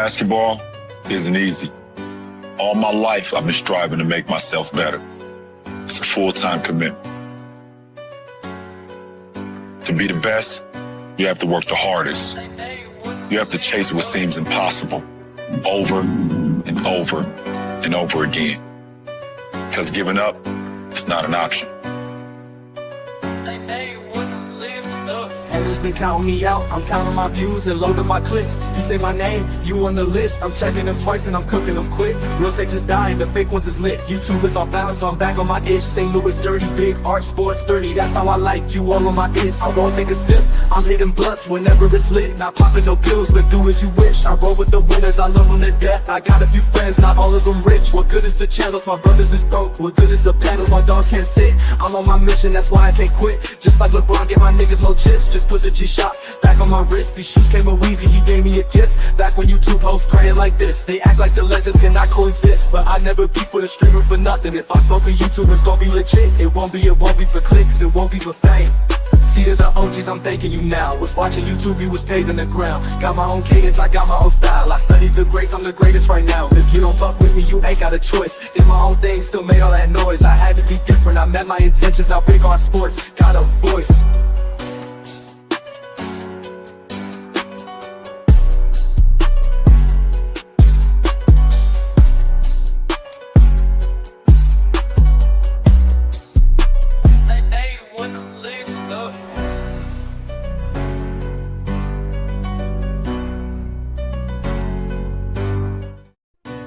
Basketball isn't easy. All my life, I've been striving to make myself better. It's a full-time commitment. To be the best, you have to work the hardest. You have to chase what seems impossible over and over and over again. Because giving up, it's not an option. Haters been counting me out, I'm counting my views and loading my clicks. You say my name, you on the list. I'm checking them twice and I'm cooking them quick. Real takes is dying, the fake ones is lit. YouTube is off balance, so I'm back on my itch. St. Louis dirty, big art, sports 30. That's how I like you all on my itch. I won't take a sip, I'm hitting blunts whenever it's lit. Not popping no pills, but do as you wish. I roll with the winners, I love them to death. I got a few friends, not all of them rich. What good is the channels, my brothers is broke. What good is the panels, my dogs can't sit. I'm on my mission, that's why I can't quit. Just like LeBron, get my niggas no chips. Just put the G-Shot back on my wrist. These shoes came with Weezy, he gave me a gift. Back when YouTube hosts praying like this. They act like the legends cannot coexist, but I never beef with a streamer for nothing. If I smoke a YouTube, it's gonna be legit. It won't be for clicks, it won't be for fame. See to the OGs, I'm thanking you now. Was watching YouTube, you was paid in the ground. Got my own cadence, I got my own style. I studied the greats, I'm the greatest right now. If you don't fuck with me, you ain't got a choice. Did my own thing, still made all that noise. I had to be different, I met my intentions. Now big on sports, got a voice.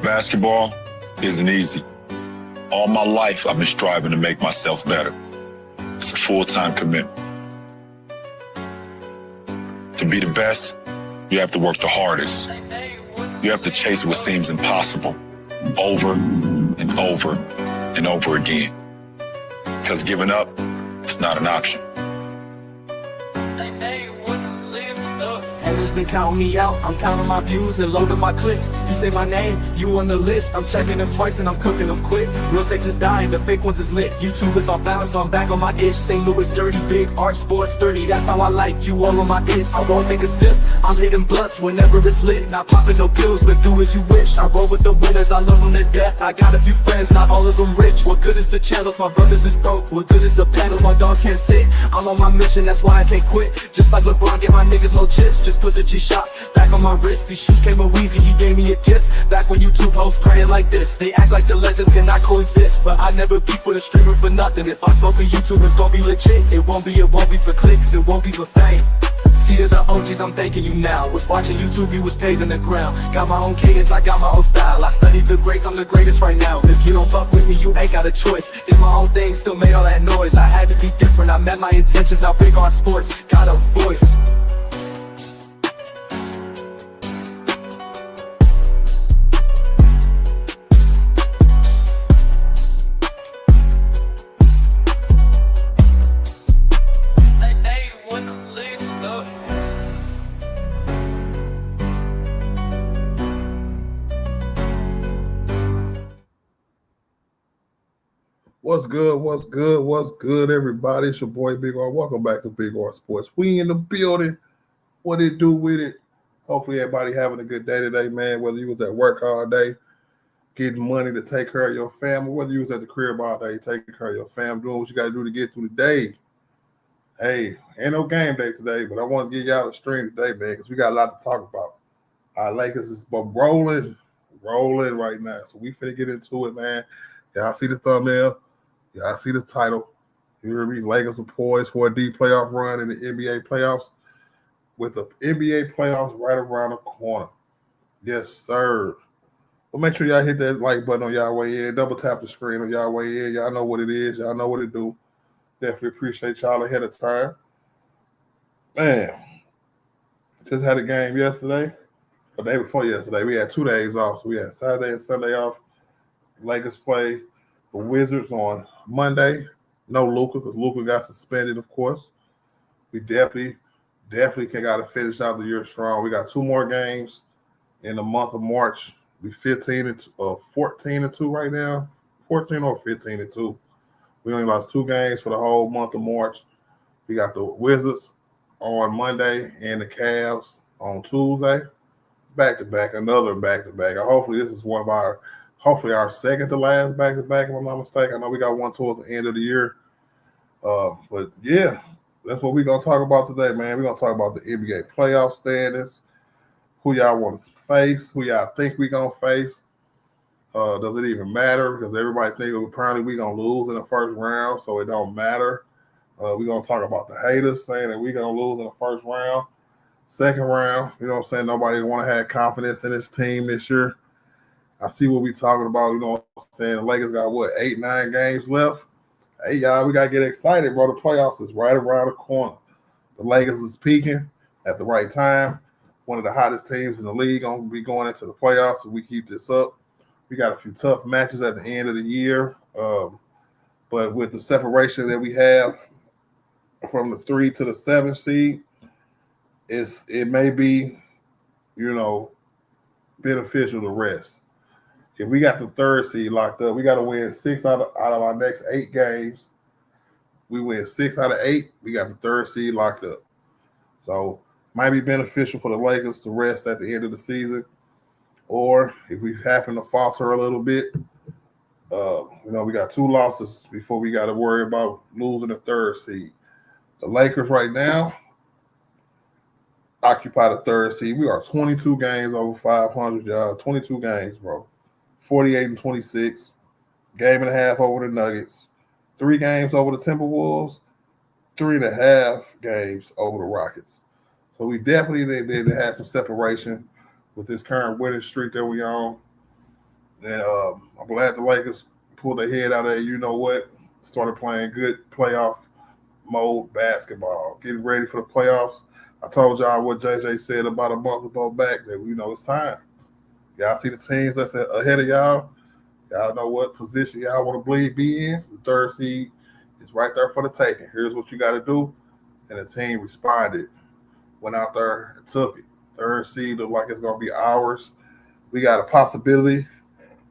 Basketball isn't easy. All my life, I've been striving to make myself better. It's a full-time commitment. To be the best, you have to work the hardest. You have to chase what seems impossible over and over and over again. Because giving up, it's not an option. Haters been counting me out, I'm counting my views and loading my clicks. You say my name, you on the list. I'm checking them twice and I'm cooking them quick. Real takes is dying, the fake ones is lit. YouTube is off balance, so I'm back on my itch. St. Louis dirty, big art, sports 30. That's how I like you all on my itch. I won't take a sip, I'm hitting blunts whenever it's lit. Not popping no pills, but do as you wish. I roll with the winners, I love them to death. I got a few friends, not all of them rich. What good is the channels, my brothers is broke. What good is the panels, my dogs can't sit. I'm on my mission, that's why I can't quit. Just like LeBron, get my niggas no chips. Just put the G-Shot back on my wrist. These shoes came with Weezy, he gave me a gift. Back when YouTube hosts praying like this. They act like the legends cannot coexist, but I never beef with a streamer for nothing. If I smoke a YouTube, it's gonna be legit. It won't be for clicks, it won't be for fame. See to the OGs, I'm thanking you now. Was watching YouTube, you was paid in the ground. Got my own cadence, I got my own style. I studied the greats, I'm the greatest right now. If you don't fuck with me, you ain't got a choice. Did my own thing, still made all that noise. I had to be different, I met my intentions. Now big on sports, got a voice. What's good? What's good? What's good, everybody? It's your boy Big R. Welcome back to Big R Sports. We in the building. What it do with it? Hopefully everybody having a good day today, man. Whether you was at work all day, getting money to take care of your family, whether you was at the crib all day, taking care of your family, doing what you got to do to get through the day. Hey, ain't no game day today, but I want to give y'all a stream today, man, because we got a lot to talk about. Our Lakers is rolling right now. So we finna get into it, man. Y'all see the thumbnail. Y'all see the title. You hear me? Lakers are poised for a deep playoff run in the NBA playoffs with the NBA playoffs right around the corner. Yes, sir. Well, make sure y'all hit that like button on y'all way in. Double tap the screen on y'all way in. Y'all know what it is. Y'all know what it do. Definitely appreciate y'all ahead of time. Man, just had a game yesterday. The day before yesterday, we had 2 days off. So we had Saturday and Sunday off. Lakers play the Wizards on Monday. No Luka, because Luka got suspended, of course. We definitely got to finish out the year strong. We got 2 more games in the month of March. We 14-2 right now. 14 or 15-2. We only lost 2 games for the whole month of March. We got the Wizards on Monday and the Cavs on Tuesday. back-to-back, another back-to-back. Hopefully, this is hopefully our second to last back-to-back, if I'm not mistaken. I know we got one towards the end of the year. But yeah, that's what we're going to talk about today, man. We're going to talk about the NBA playoff standings, who y'all want to face, who y'all think we're going to face. Does it even matter? Because everybody think apparently we're going to lose in the first round, so it don't matter. We're going to talk about the haters saying that we're going to lose in the first round. Second round, you know what I'm saying? Nobody want to have confidence in this team this year. I see what we talking about, you know what I'm saying? The Lakers got, 8, 9 games left? Hey, y'all, we got to get excited, bro. The playoffs is right around the corner. The Lakers is peaking at the right time. One of the hottest teams in the league going to be going into the playoffs if we keep this up. We got a few tough matches at the end of the year. But with the separation that we have from the 3 to the 7 seed, it may be, beneficial to rest. If we got the 3rd seed locked up, we got to win 6 out of our next 8 games. We win 6 out of 8, we got the 3rd seed locked up. So might be beneficial for the Lakers to rest at the end of the season. Or if we happen to falter a little bit, we got 2 losses before we got to worry about losing the 3rd seed. The Lakers right now occupy the 3rd seed. We are 22 games over 500, y'all. 22 games, bro. 48-26. Game and a half over the Nuggets. 3 games over the Timberwolves. 3.5 games over the Rockets. So we definitely did have some separation with this current winning streak that we on. And I'm glad the Lakers pulled their head out of there. You know what? Started playing good playoff mode basketball. Getting ready for the playoffs. I told y'all what JJ said about a month ago back that, it's time. Y'all see the teams that's ahead of y'all. Y'all know what position y'all want to be in. The 3rd seed is right there for the taking. Here's what you got to do. And the team responded. Went out there and took it. 3rd seed look like it's going to be ours. We got a possibility.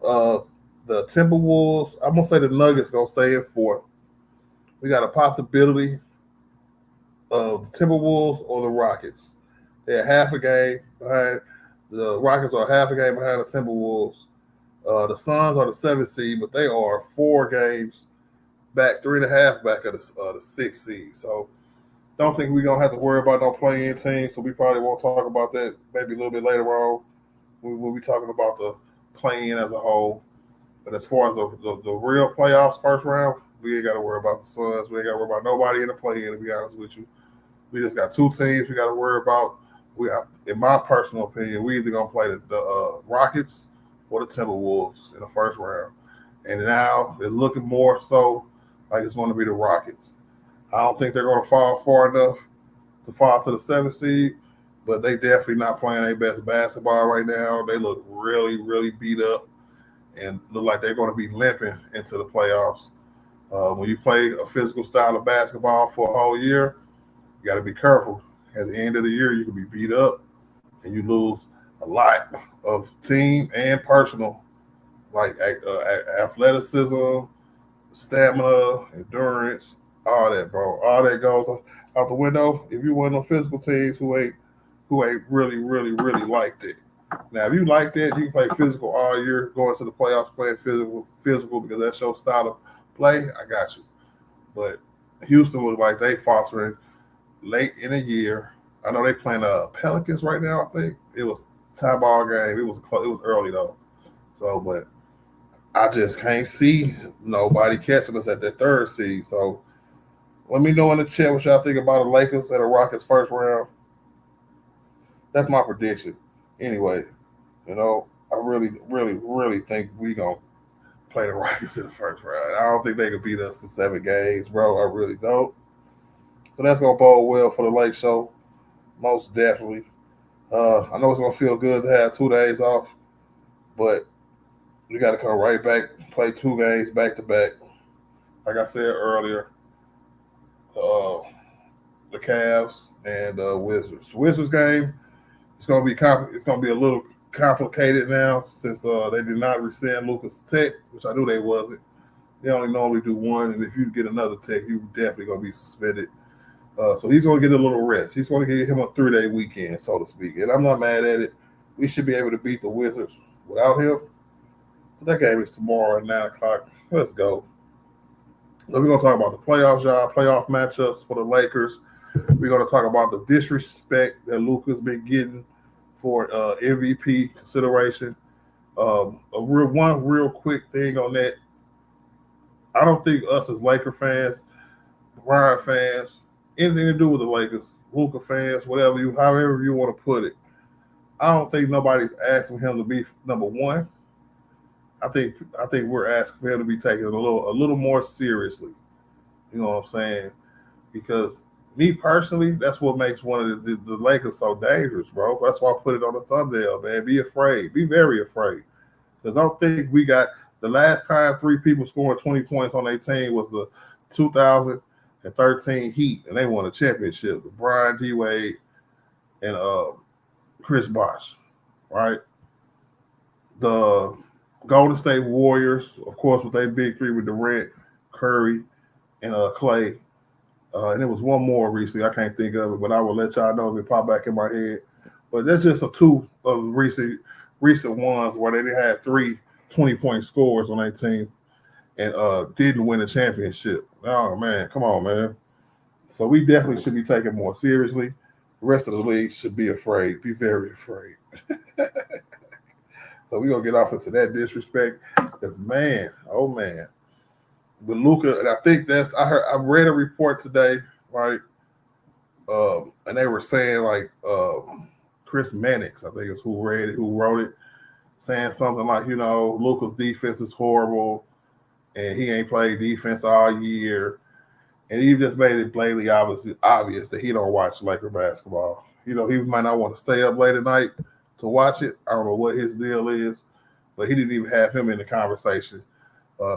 The Timberwolves, I'm going to say the Nuggets going to stay in 4th. We got a possibility of the Timberwolves or the Rockets. They're half a game behind. The Rockets are half a game behind the Timberwolves. The Suns are the 7th seed, but they are 4 games back, 3.5 back of the 6th seed. So don't think we're going to have to worry about no play-in team, so we probably won't talk about that maybe a little bit later on. We'll be talking about the play-in as a whole. But as far as the real playoffs first round, we ain't got to worry about the Suns. We ain't got to worry about nobody in the play-in, to be honest with you. We just got 2 teams we got to worry about. In my personal opinion, we either going to play the Rockets or the Timberwolves in the first round. And now it's looking more so like it's going to be the Rockets. I don't think they're going to fall far enough to fall to the 7th seed, but they definitely not playing their best basketball right now. They look really, really beat up and look like they're going to be limping into the playoffs. When you play a physical style of basketball for a whole year, you got to be careful. At the end of the year, you can be beat up and you lose a lot of team and personal, like athleticism, stamina, endurance, all that, bro. All that goes out the window if you win on physical teams who ain't really, really, really like that. Now, if you like that, you can play physical all year, going to the playoffs playing physical because that's your style of play. I got you. But Houston was like they faltering late in the year. I know they playing Pelicans right now. I think it was a tie ball game. It was early though. So, but I just can't see nobody catching us at that 3rd seed. So, let me know in the chat what y'all think about the Lakers and the Rockets first round. That's my prediction. Anyway, I really, really, really think we gonna play the Rockets in the first round. I don't think they can beat us in 7 games, bro. I really don't. So that's gonna bode well for the Lake Show, most definitely. I know it's gonna feel good to have 2 days off, but we got to come right back, play 2 games back to back. Like I said earlier, the Cavs and Wizards. Wizards game, it's gonna be a little complicated now since they did not rescind Lucas Tech, which I knew they wasn't. They only normally do 1, and if you get another Tech, you definitely gonna be suspended. So he's gonna get a little rest. He's gonna give him a 3-day weekend, so to speak. And I'm not mad at it. we should be able to beat the Wizards without him. That game is tomorrow at 9 o'clock. Let's go. So we're going to talk about the playoffs, y'all, playoff matchups for the Lakers. We're going to talk about the disrespect that Luka's been getting for MVP consideration. One real quick thing on that. I don't think us as Laker fans, Brian fans, anything to do with the Lakers, Luka fans, however you want to put it, I don't think nobody's asking him to be number one. I think we're asking for him to be taken a little more seriously. You know what I'm saying? Because me personally, that's what makes one of the Lakers so dangerous, bro. That's why I put it on the thumbnail, man. Be afraid. Be very afraid. Because I don't think we got the last time 3 people scored 20 points on their team was the 2013 Heat, and they won a championship. LeBron, D-Wade, and Chris Bosh, right? The Golden State Warriors, of course, with their big 3 with Durant, Curry, and Clay. And there was one more recently. I can't think of it, but I will let y'all know if it pop back in my head. But that's just 2 of recent ones where they had 3 20-point scores on their team and didn't win a championship. Oh, man, come on, man. So we definitely should be taken more seriously. The rest of the league should be afraid, be very afraid. So we're going to get off into that disrespect because, man, oh, man. With Luka, and I think I read a report today, right? And they were saying, like, Chris Mannix, I think is who wrote it, saying something like, Luka's defense is horrible and he ain't played defense all year. And he just made it blatantly obvious that he don't watch Laker basketball. He might not want to stay up late at night to watch it. I don't know what his deal is, but he didn't even have him in the conversation.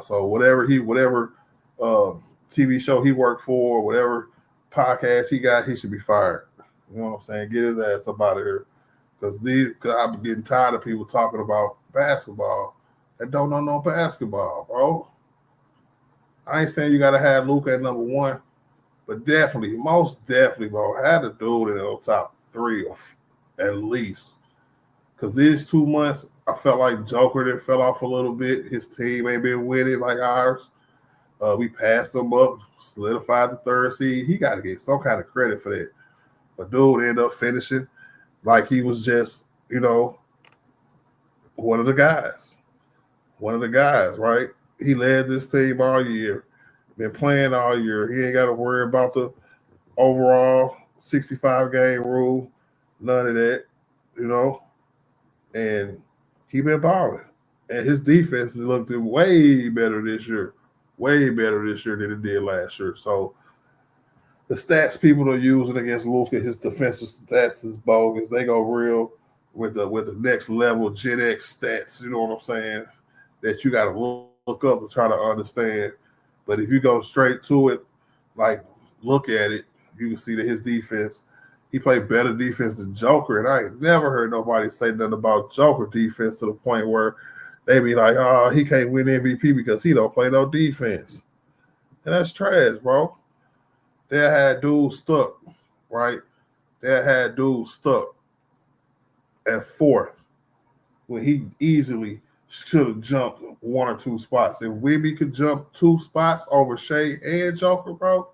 So whatever TV show he worked for, whatever podcast he got, he should be fired. You know what I'm saying? Get his ass up out of here. Because I'm getting tired of people talking about basketball that don't know no basketball, bro. I ain't saying you got to have Luka at number 1, but definitely, most definitely, bro, had to do it in the top 3 at least. Because these 2 months, I felt like Joker that fell off a little bit. His team ain't been winning like ours. We passed him up, solidified the 3rd seed. He got to get some kind of credit for that. But dude ended up finishing like he was just, one of the guys. One of the guys, right? He led this team all year, been playing all year. He ain't got to worry about the overall 65-game rule, none of that, And he been balling. And his defense looked way better this year than it did last year. So the stats people are using against Luka, his defensive stats is bogus. They go real with the next level Gen X stats, you know what I'm saying, that you got to look up and try to understand. But if you go straight to it, like look at it, you can see that his defense, he played better defense than Joker. And I ain't never heard nobody say nothing about Joker defense to the point where they be like, oh, he can't win MVP because he don't play no defense. And that's trash, bro. They had dudes stuck, right? They had dudes stuck at 4th when he easily should have jumped 1 or 2 spots. If Wemby could jump 2 spots over Shea and Joker, bro,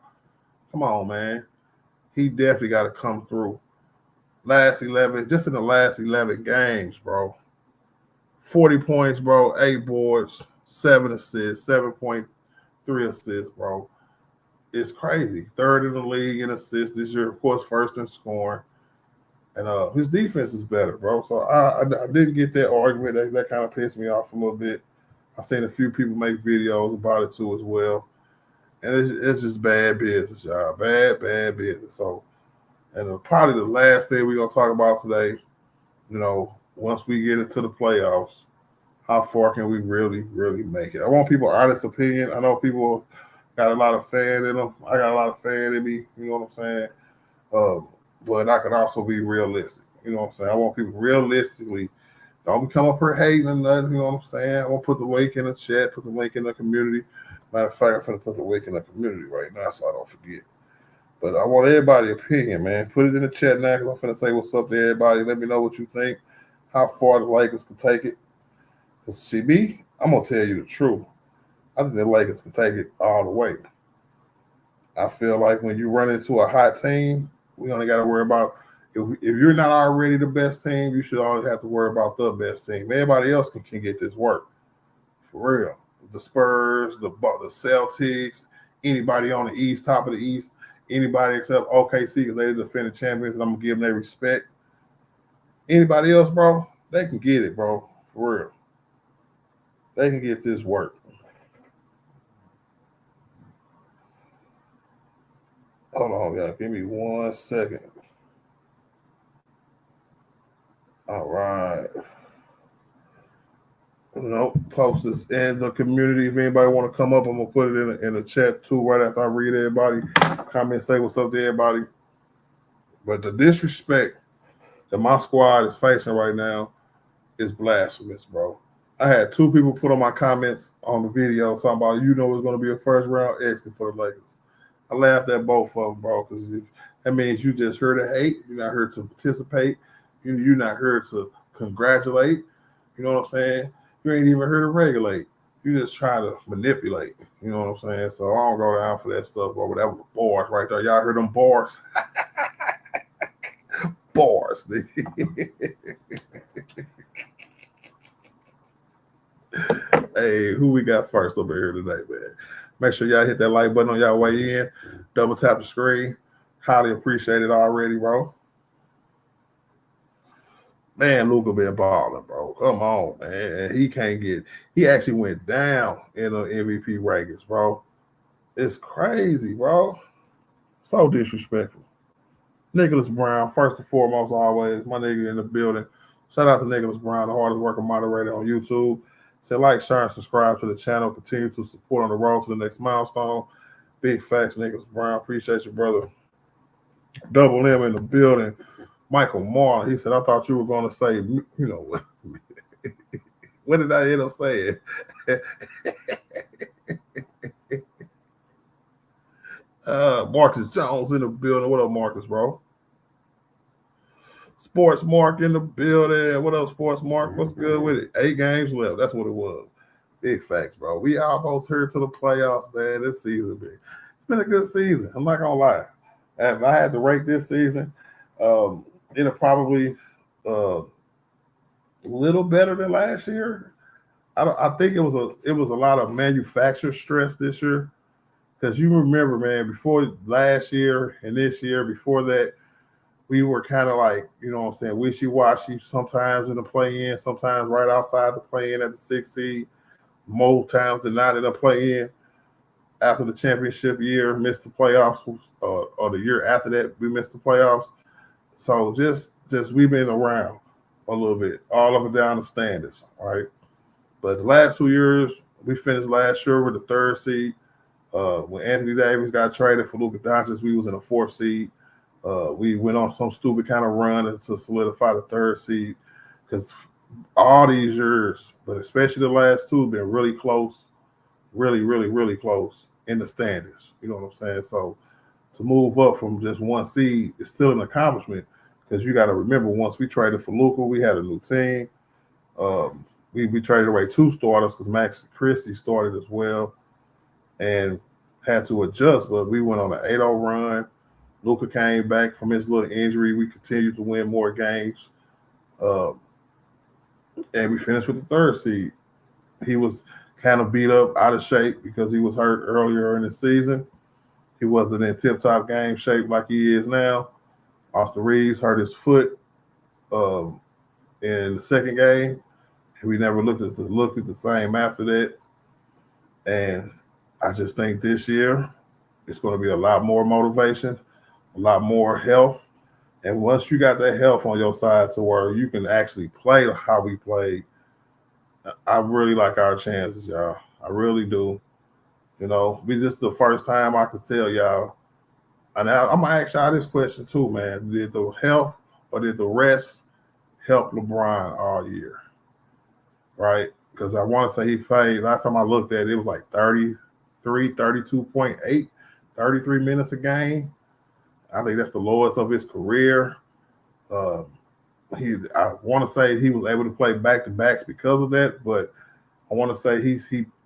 come on, man. He definitely got to come through. Just in the last 11 games, bro. 40 points, bro, 8 boards, 7 assists, 7.3 assists, bro. It's crazy. 3rd in the league in assists this year, of course, 1st in scoring. And his defense is better, bro. So I didn't get that argument. That kind of pissed me off a little bit. I've seen a few people make videos about it too as well. And it's just bad business, y'all. Bad business. So, and probably the last thing we're going to talk about today, once we get into the playoffs, how far can we really, really make it? I want people's honest opinion. I know people got a lot of fan in them. I got a lot of fan in me. You know what I'm saying? But I can also be realistic. You know what I'm saying? I want people realistically. Don't come up here hating or nothing. You know what I'm saying? I want to put the link in the chat, put the link in the community. Matter of fact, I'm going to put the link in the community right now so I don't forget. But I want everybody's opinion, man. Put it in the chat now because I'm going to say what's up to everybody. Let me know what you think. how far the Lakers can take it. Because see me, I'm gonna tell you the truth. I think the Lakers can take it all the way. I feel like when you run into a hot team, we only got to worry about if you're not already the best team, you should always have to worry about the best team. Everybody else can get this work for real. The Spurs, the Celtics, anybody on the East, top of the East, anybody except OKC because they're the defending champions, and I'm gonna give them their respect. Anybody else, bro, they can get it, bro, for real. They can get this work. Hold on, y'all. Give me 1 second. All right. Post this in the community. If anybody want to come up, I'm gonna put it in the chat too. Right after I read everybody, comment, say what's up to everybody. But the disrespect that my squad is facing right now is blasphemous, bro. I had 2 people put on my comments on the video talking about it's going to be a first round exit for the Lakers. I laughed at both of them, bro, because that means you just here to hate. You're not here to participate. You're not here to congratulate. You know what I'm saying? You ain't even here to regulate. You just trying to manipulate. You know what I'm saying? So I don't go down for that stuff, bro. But that was bars right there. Y'all heard them bars? Bars. Hey, who we got first over here today, man? Make sure y'all hit that like button on y'all way in. Double tap the screen. Highly appreciate it already, bro. Man, Luka been balling, bro. Come on, man. He actually went down in the MVP rankings, bro. It's crazy, bro. So disrespectful. Nicholas Brown, first and foremost, always. My nigga in the building. Shout out to Nicholas Brown, the hardest working moderator on YouTube. Say like, share, and subscribe to the channel. Continue to support on the road to the next milestone. Big facts, Nicholas Brown. Appreciate you, brother. Double M in the building. Michael Marlin, he said, I thought you were going to say, what did I end up saying? Marcus Jones in the building. What up, Marcus, bro? Sports Mark in the building. What up, Sports Mark? What's good with it? 8 games left. That's what it was. Big facts, bro. We almost here to the playoffs, man. This season, man. It's been a good season. I'm not gonna lie. If I had to rate this season, it'll probably a little better than last year. I think it was a lot of manufacturer stress this year. Because you remember, man, before last year and this year, before that, we were kind of like, wishy-washy sometimes in the play-in, sometimes right outside the play-in at the 6th seed. More times than not in the play-in. After the championship year, missed the playoffs, or the year after that, we missed the playoffs. So just we've been around a little bit, all up and down the standings, all right? But the last 2 years, we finished last year with the 3rd seed. When Anthony Davis got traded for Luka Doncic, we was in the 4th seed. We went on some stupid kind of run to solidify the 3rd seed because all these years, but especially the last 2, have been really close, really, really, really close in the standings. You know what I'm saying? So to move up from just 1 seed is still an accomplishment because you got to remember once we traded for Luka, we had a new team. We traded away 2 starters because Max Christie started as well and had to adjust, but we went on an 8-0 run. Luka came back from his little injury. We continued to win more games. And we finished with the 3rd seed. He was kind of beat up, out of shape because he was hurt earlier in the season. He wasn't in tip-top game shape like he is now. Austin Reeves hurt his foot in the 2nd game. We never looked at the same after that. And I just think this year it's going to be a lot more motivation, a lot more health. And once you got that health on your side to where you can actually play how we played, I really like our chances, y'all. I really do. This is the first time I could tell y'all. And I'm going to ask y'all this question too, man. Did the health or did the rest help LeBron all year? Right? Because I want to say he played, last time I looked at it, it was like 32.8, 33 minutes a game. I think that's the lowest of his career. I want to say he was able to play back to backs because of that, but I want to say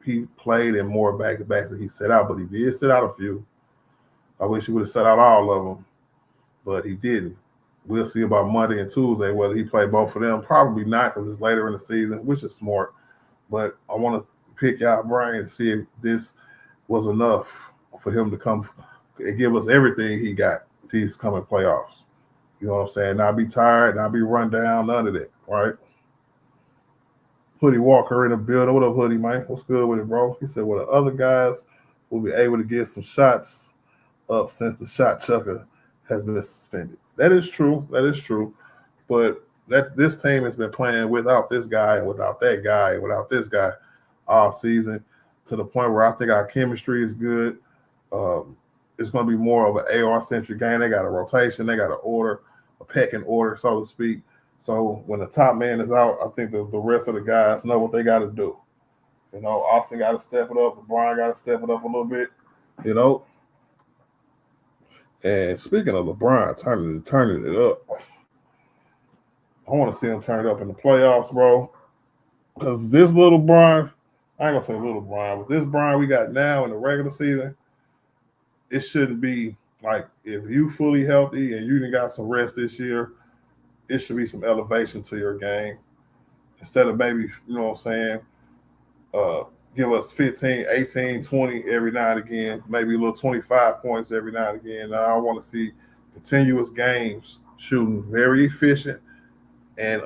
he played in more back to backs than he set out, but he did set out a few. I wish he would have set out all of them, but he didn't. We'll see about Monday and Tuesday whether he played both of them. Probably not because it's later in the season, which is smart. But I want to pick y'all brain and see if this was enough for him to come and give us everything he got these coming playoffs. You know what I'm saying? Not be tired, not be run down, none of that, right? Hoodie Walker in the building. What up, Hoodie, man? What's good with it, bro? He said, well, the other guys will be able to get some shots up since the shot chucker has been suspended. That is true. That is true. But this team has been playing without this guy and without that guy and without this guy all season to the point where I think our chemistry is good. It's going to be more of an AR-centric game. They got a rotation. They got an order, a pecking order, so to speak. So when the top man is out, I think the rest of the guys know what they got to do. You know, Austin got to step it up. LeBron got to step it up a little bit, you know. And speaking of LeBron turning it up, I want to see him turn it up in the playoffs, bro. Because this little Bron, I ain't going to say little Bron, but this Bron we got now in the regular season, it shouldn't be like if you fully healthy and you done got some rest this year, it should be some elevation to your game. Instead of maybe, you know what I'm saying, give us 15, 18, 20 every now and again, maybe a little 25 points every now and again. Now I want to see continuous games, shooting very efficient and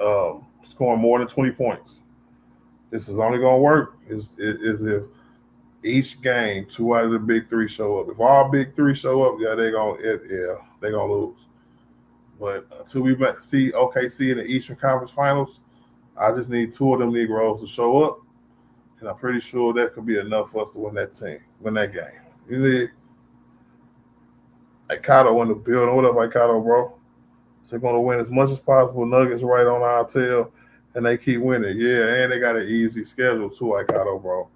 scoring more than 20 points. This is only going to work is if each game 2 out of the big 3 show up. If all big 3 show up, they're gonna lose. But until we see OKC in the Eastern Conference Finals, I just need 2 of them Negroes to show up. And I'm pretty sure that could be enough for us to win that game. You need Aikado in the building. What up, Aikado, bro? So they're going to win as much as possible. Nuggets right on our tail, and they keep winning. Yeah, and they got an easy schedule too, Aikado, bro.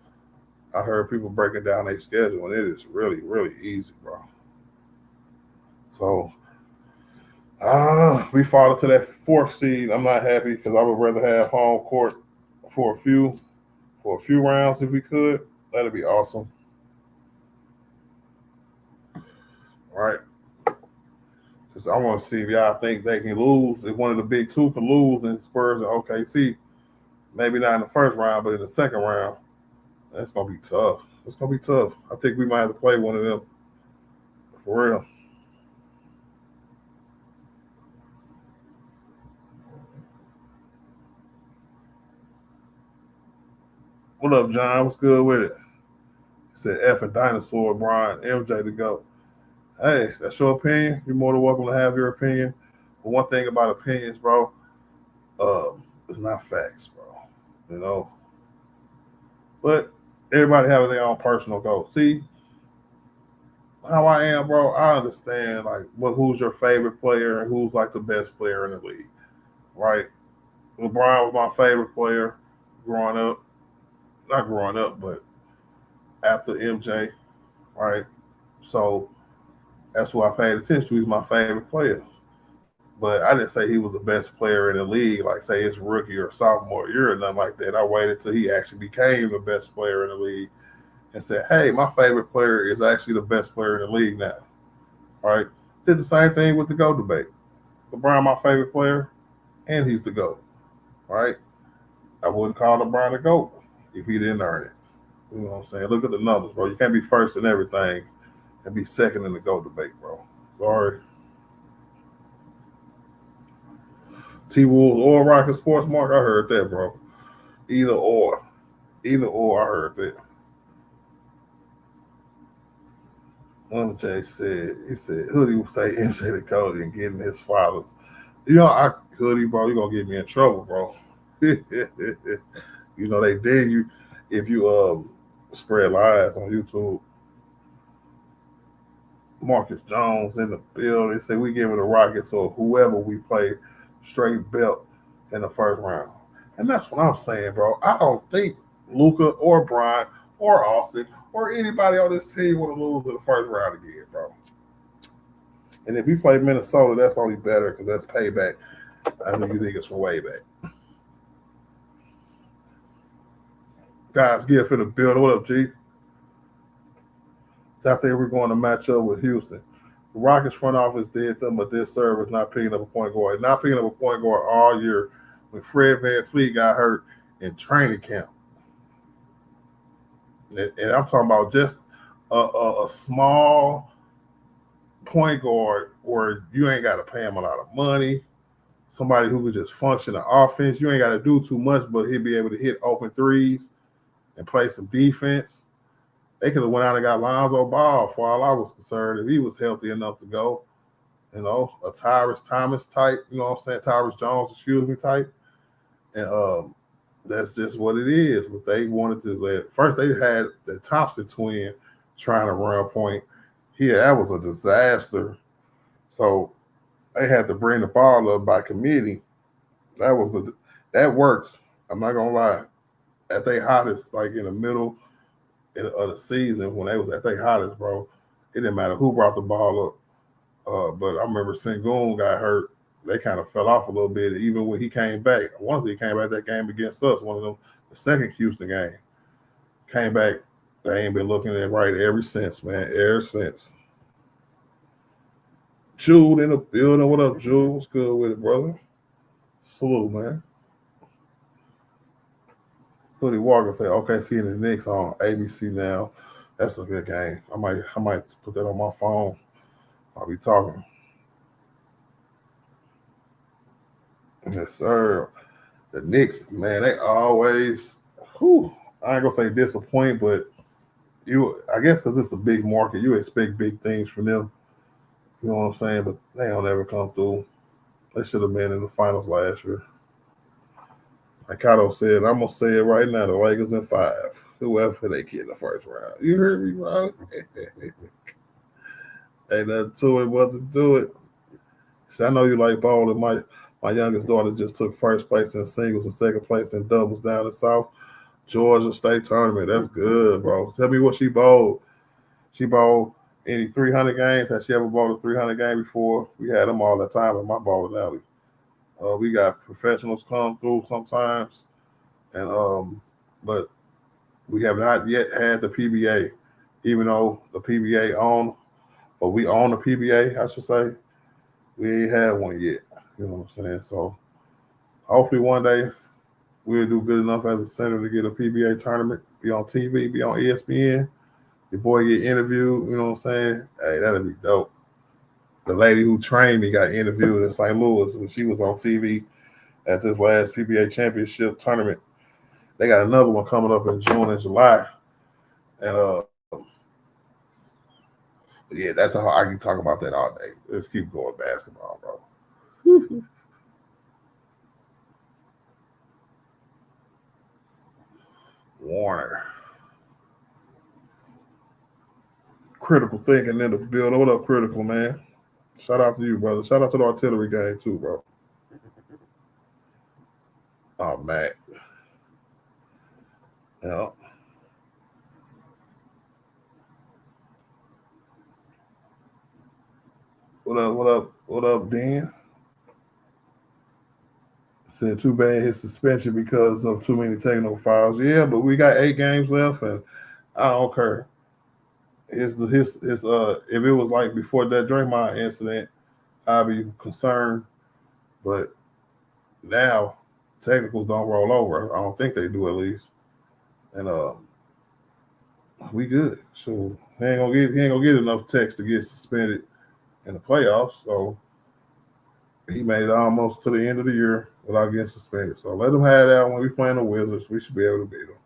I heard people breaking down their schedule, and it is really, really easy, bro. So we fall into that 4th seed. I'm not happy because I would rather have home court for a few rounds if we could. That'd be awesome. All right. Because I want to see if y'all think they can lose. If one of the big 2 can lose in Spurs and OKC, maybe not in the first round, but in the second round, that's going to be tough. It's going to be tough. I think we might have to play one of them for real. What up, John? What's good with it? He said, F a dinosaur, Brian, MJ to go. Hey, that's your opinion. You're more than welcome to have your opinion. But one thing about opinions, bro, it's not facts, bro. You know? But everybody has their own personal goal. See how I am, bro? I understand, like, who's your favorite player and who's, like, the best player in the league, right? LeBron was my favorite player growing up. Not growing up, but after MJ, right? So that's who I paid attention to. He's my favorite player. But I didn't say he was the best player in the league, like say his rookie or sophomore year or nothing like that. I waited till he actually became the best player in the league and said, hey, my favorite player is actually the best player in the league now. All right. Did the same thing with the GOAT debate. LeBron, my favorite player, and he's the GOAT. All right. I wouldn't call LeBron the GOAT if he didn't earn it. You know what I'm saying? Look at the numbers, bro. You can't be first in everything and be second in the GOAT debate, bro. Sorry. T-Wolves or Rocket Sports Mark, I heard that, bro. Either or, I heard that. MJ said, Hoodie would say MJ to Cody and getting his father's. You know, Hoodie, bro, you're going to get me in trouble, bro. You know, they dare you if you spread lies on YouTube. Marcus Jones in the building. They say we give it a Rockets or whoever we play straight belt in the first round. And that's what I'm saying, bro. I don't think Luka or Bron or Austin or anybody on this team want to lose in the first round again, bro. And if we play Minnesota, that's only better because that's payback. I know you niggas from way back. Guys, gift in the building. What up, G? So I think we're going to match up with Houston. The Rockets front office did them a disservice not picking up a point guard. Not picking up a point guard all year when Fred VanVleet got hurt in training camp. And I'm talking about just a small point guard where you ain't got to pay him a lot of money. Somebody who could just function the offense. You ain't got to do too much, but he'll be able to hit open threes and play some defense. They could have went out and got Lonzo Ball for all I was concerned if he was healthy enough to go. You know, a Tyrese Thomas type, you know what I'm saying? Tyrese Jones, type. And that's just what it is. But they wanted to let first they had the Thompson twin trying to run point. That was a disaster. So they had to bring the ball up by committee. That works. I'm not gonna lie. At their hottest, like in the middle of the season when they was at their hottest, bro, it didn't matter who brought the ball up. But I remember Sengun got hurt. They kind of fell off a little bit. Even when he came back, once he came back that game against us, one of them, the second Houston game, came back. They ain't been looking at right ever since, man. Ever since. Jude in the building. What up, Jude? What's good with it, brother? Salute, man. Hoodie Walker say, okay, seeing the Knicks on ABC now. That's a good game. I might put that on my phone. I'll be talking. Yes, sir. The Knicks, man, they always, I ain't gonna say disappoint, but I guess because it's a big market, you expect big things from them. You know what I'm saying? But they don't ever come through. They should have been in the finals last year. Like Kato said, I'm gonna say it right now: the Lakers in 5. Whoever they get in the first round. You heard me, Ron? Ain't nothing to it but to do it. See, I know you like bowling. My youngest daughter just took first place in singles and second place in doubles down the South Georgia State Tournament. That's good, bro. Tell me what she bowled. She bowled any 300 games. Has she ever bowled a 300 game before? We had them all the time in my bowling alley. We got professionals come through sometimes, and but we have not yet had the PBA, even though the PBA we own the PBA, I should say. We ain't had one yet. You know what I'm saying? So hopefully one day we'll do good enough as a center to get a PBA tournament, be on TV, be on ESPN. Your boy get interviewed, you know what I'm saying? Hey, that'd be dope. The lady who trained me got interviewed in St. Louis when she was on TV at this last PBA championship tournament. They got another one coming up in June and July. And yeah, that's how I can talk about that all day. Let's keep going basketball, bro. Warner. Critical thinking in the building. What up, Critical, man? Shout out to you, brother. Shout out to the artillery game, too, bro. Oh, man. Yeah. What up, Dan? Said too bad his suspension because of too many technical fouls. Yeah, but we got 8 games left, and I don't care. If it was like before that Draymond incident, I'd be concerned. But now technicals don't roll over. I don't think they do, at least. And we good. So he ain't gonna get enough techs to get suspended in the playoffs. So he made it almost to the end of the year without getting suspended. So let him have that when we playing the Wizards. We should be able to beat them.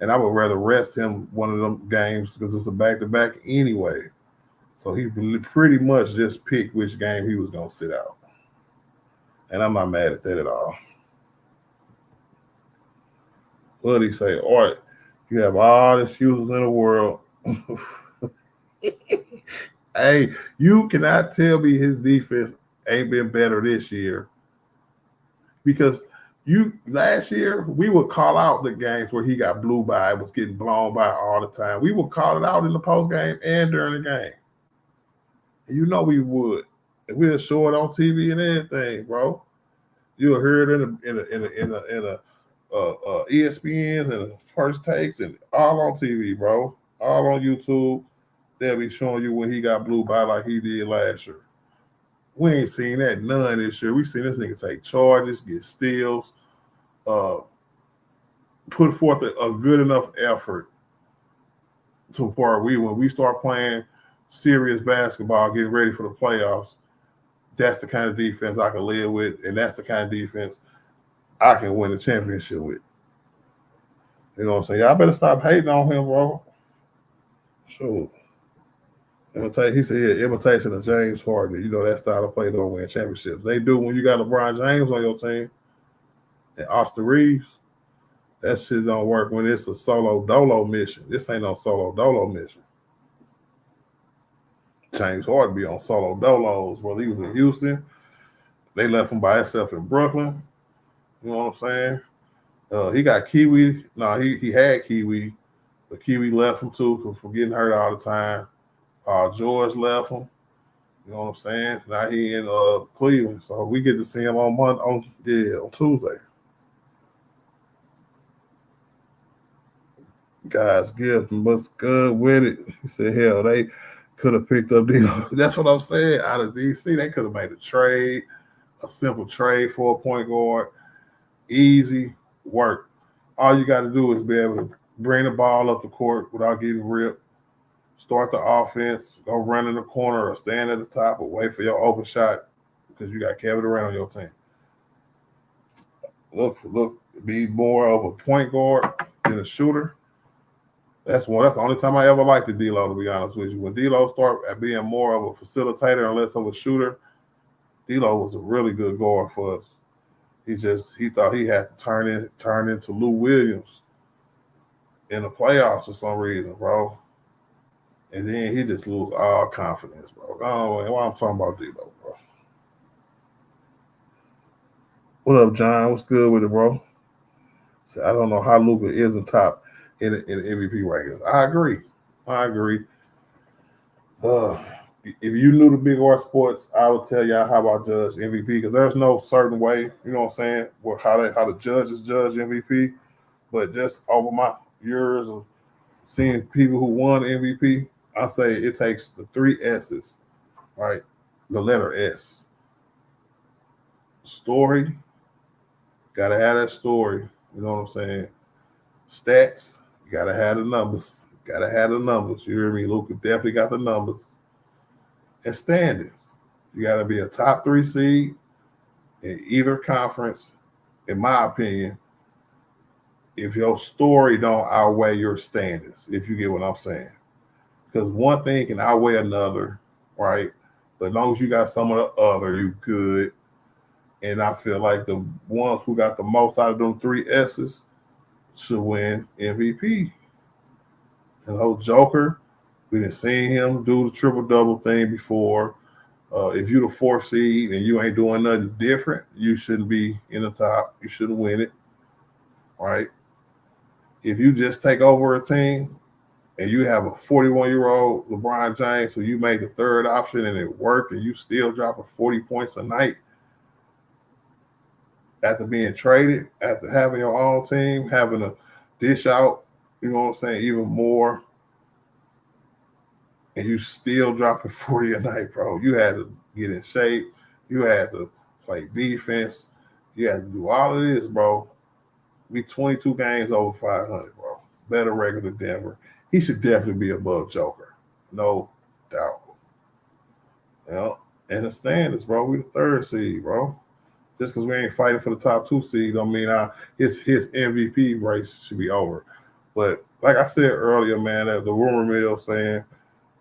And I would rather rest him one of them games because it's a back-to-back anyway. So he pretty much just picked which game he was going to sit out. And I'm not mad at that at all. What did he say? Art, you have all the excuses in the world. Hey, you cannot tell me his defense ain't been better this year. Because last year, we would call out the games where he got blew by, was getting blown by all the time. We would call it out in the post game and during the game. And you know we would. And we'll show it on TV and everything, bro. You'll hear it in a ESPNs and First Takes and all on TV, bro. All on YouTube. They'll be showing you when he got blew by like he did last year. We ain't seen that none this year. We seen this nigga take charges, get steals, put forth a good enough effort to where when we start playing serious basketball, getting ready for the playoffs, that's the kind of defense I can live with, and that's the kind of defense I can win the championship with. You know what I'm saying? Y'all better stop hating on him, bro. Sure. He said, imitation of James Harden. You know that style of play don't win championships. They do when you got LeBron James on your team and Austin Reeves. That shit don't work when it's a solo dolo mission. This ain't no solo dolo mission. James Harden be on solo dolos. Well, he was in Houston. They left him by himself in Brooklyn. You know what I'm saying? He got Kiwi. No, he had Kiwi, but Kiwi left him too for getting hurt all the time. George left him. You know what I'm saying? Now he in Cleveland, so we get to see him on Tuesday. Guys, give what's good with it. He said, hell, they could have picked up D'Lo. That's what I'm saying. Out of DC, they could have made a simple trade for a point guard. Easy work. All you got to do is be able to bring the ball up the court without getting ripped. Start the offense, go run in the corner or stand at the top or wait for your open shot because you got Kevin Durant on your team. Look, be more of a point guard than a shooter. That's the only time I ever liked the D'Lo, to be honest with you. When D'Lo started being more of a facilitator and less of a shooter, D'Lo was a really good guard for us. He thought he had to turn into Lou Williams in the playoffs for some reason, bro. And then he just lose all confidence, bro. Oh, why I'm talking about D'Lo, bro. What up, John? What's good with it, bro? So I don't know how Luka isn't top in the MVP rankings. I agree. If you knew the Big R Sports, I would tell y'all how about judge MVP because there's no certain way, you know what I'm saying, how the judges judge MVP. But just over my years of seeing people who won MVP, I say it takes the 3 S's, right? The letter S. Story, gotta have that story. You know what I'm saying? Stats, you gotta have the numbers. You hear me? Luka definitely got the numbers. And standings, you gotta be a top 3 seed in either conference, in my opinion, if your story don't outweigh your standings, if you get what I'm saying. Because one thing can outweigh another, right? But as long as you got some of the other, you good. And I feel like the ones who got the most out of them 3 S's should win MVP. And whole Joker, we done seen him do the triple-double thing before. If you're the 4th seed and you ain't doing nothing different, you shouldn't be in the top. You shouldn't win it, right? If you just take over a team and you have a 41-year-old LeBron James who you made the 3rd option and it worked and you still dropping 40 points a night after being traded, after having your own team, having to dish out, you know what I'm saying, even more, and you still dropping 40 a night, bro. You had to get in shape. You had to play defense. You had to do all of this, bro. Be 22 games over 500, bro. Better record than Denver. He should definitely be above Joker. No doubt. You know, and the standings, bro. We the 3rd seed, bro. Just because we ain't fighting for the top 2 seed don't mean his MVP race should be over. But like I said earlier, man, the rumor mill saying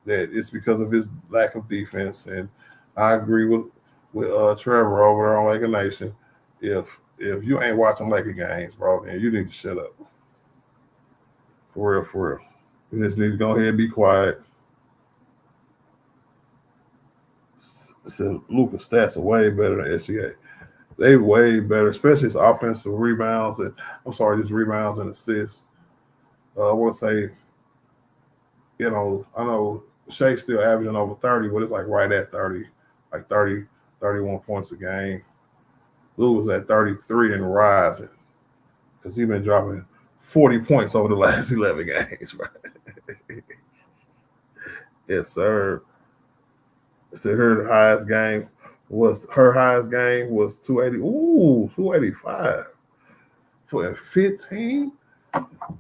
that it's because of his lack of defense. And I agree with Trevor over there on Laker Nation. If you ain't watching Laker games, bro, then you need to shut up. For real. You just need to go ahead and be quiet. So Luka's stats are way better than SGA. They way better, especially his offensive rebounds and assists. I want to say, I know Shaq's still averaging over 30, but it's like right at 30 like 30, 31 points a game. Lou was at 33 and rising because he's been dropping 40 points over the last 11 games, right? Yes, sir. So her highest game was 280. Ooh, 285. For 15.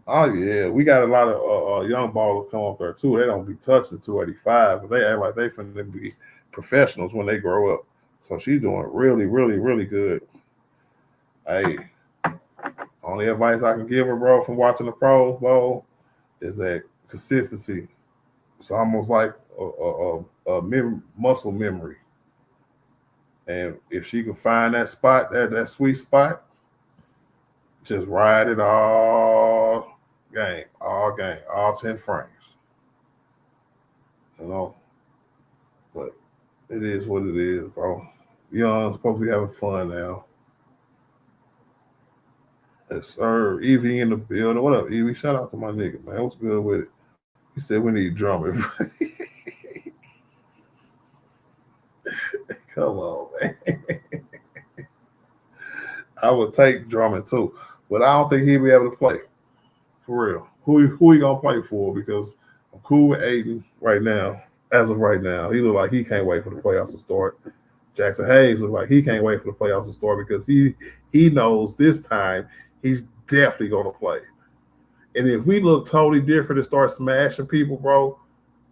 Oh yeah, we got a lot of young ballers come up there too. They don't be touching 285, but they act like they finna be professionals when they grow up. So she's doing really, really, really good. Hey, only advice I can give her, bro, from watching the Pro Bowl is that consistency. It's almost like muscle memory. And if she can find that spot, that sweet spot, just ride it all game, all 10 frames. You know, but it is what it is, bro. Young, supposed to be having fun now. Yes, sir. Evie in the building. What up, Evie? Shout out to my nigga, man. What's good with it? He said we need drumming. Come on, man. I would take drumming too, but I don't think he'd be able to play for real. Who he gonna play for? Because I'm cool with Aiden right now. As of right now, he look like he can't wait for the playoffs to start. Jackson Hayes look like he can't wait for the playoffs to start because he knows this time he's definitely gonna play. And if we look totally different and start smashing people, bro,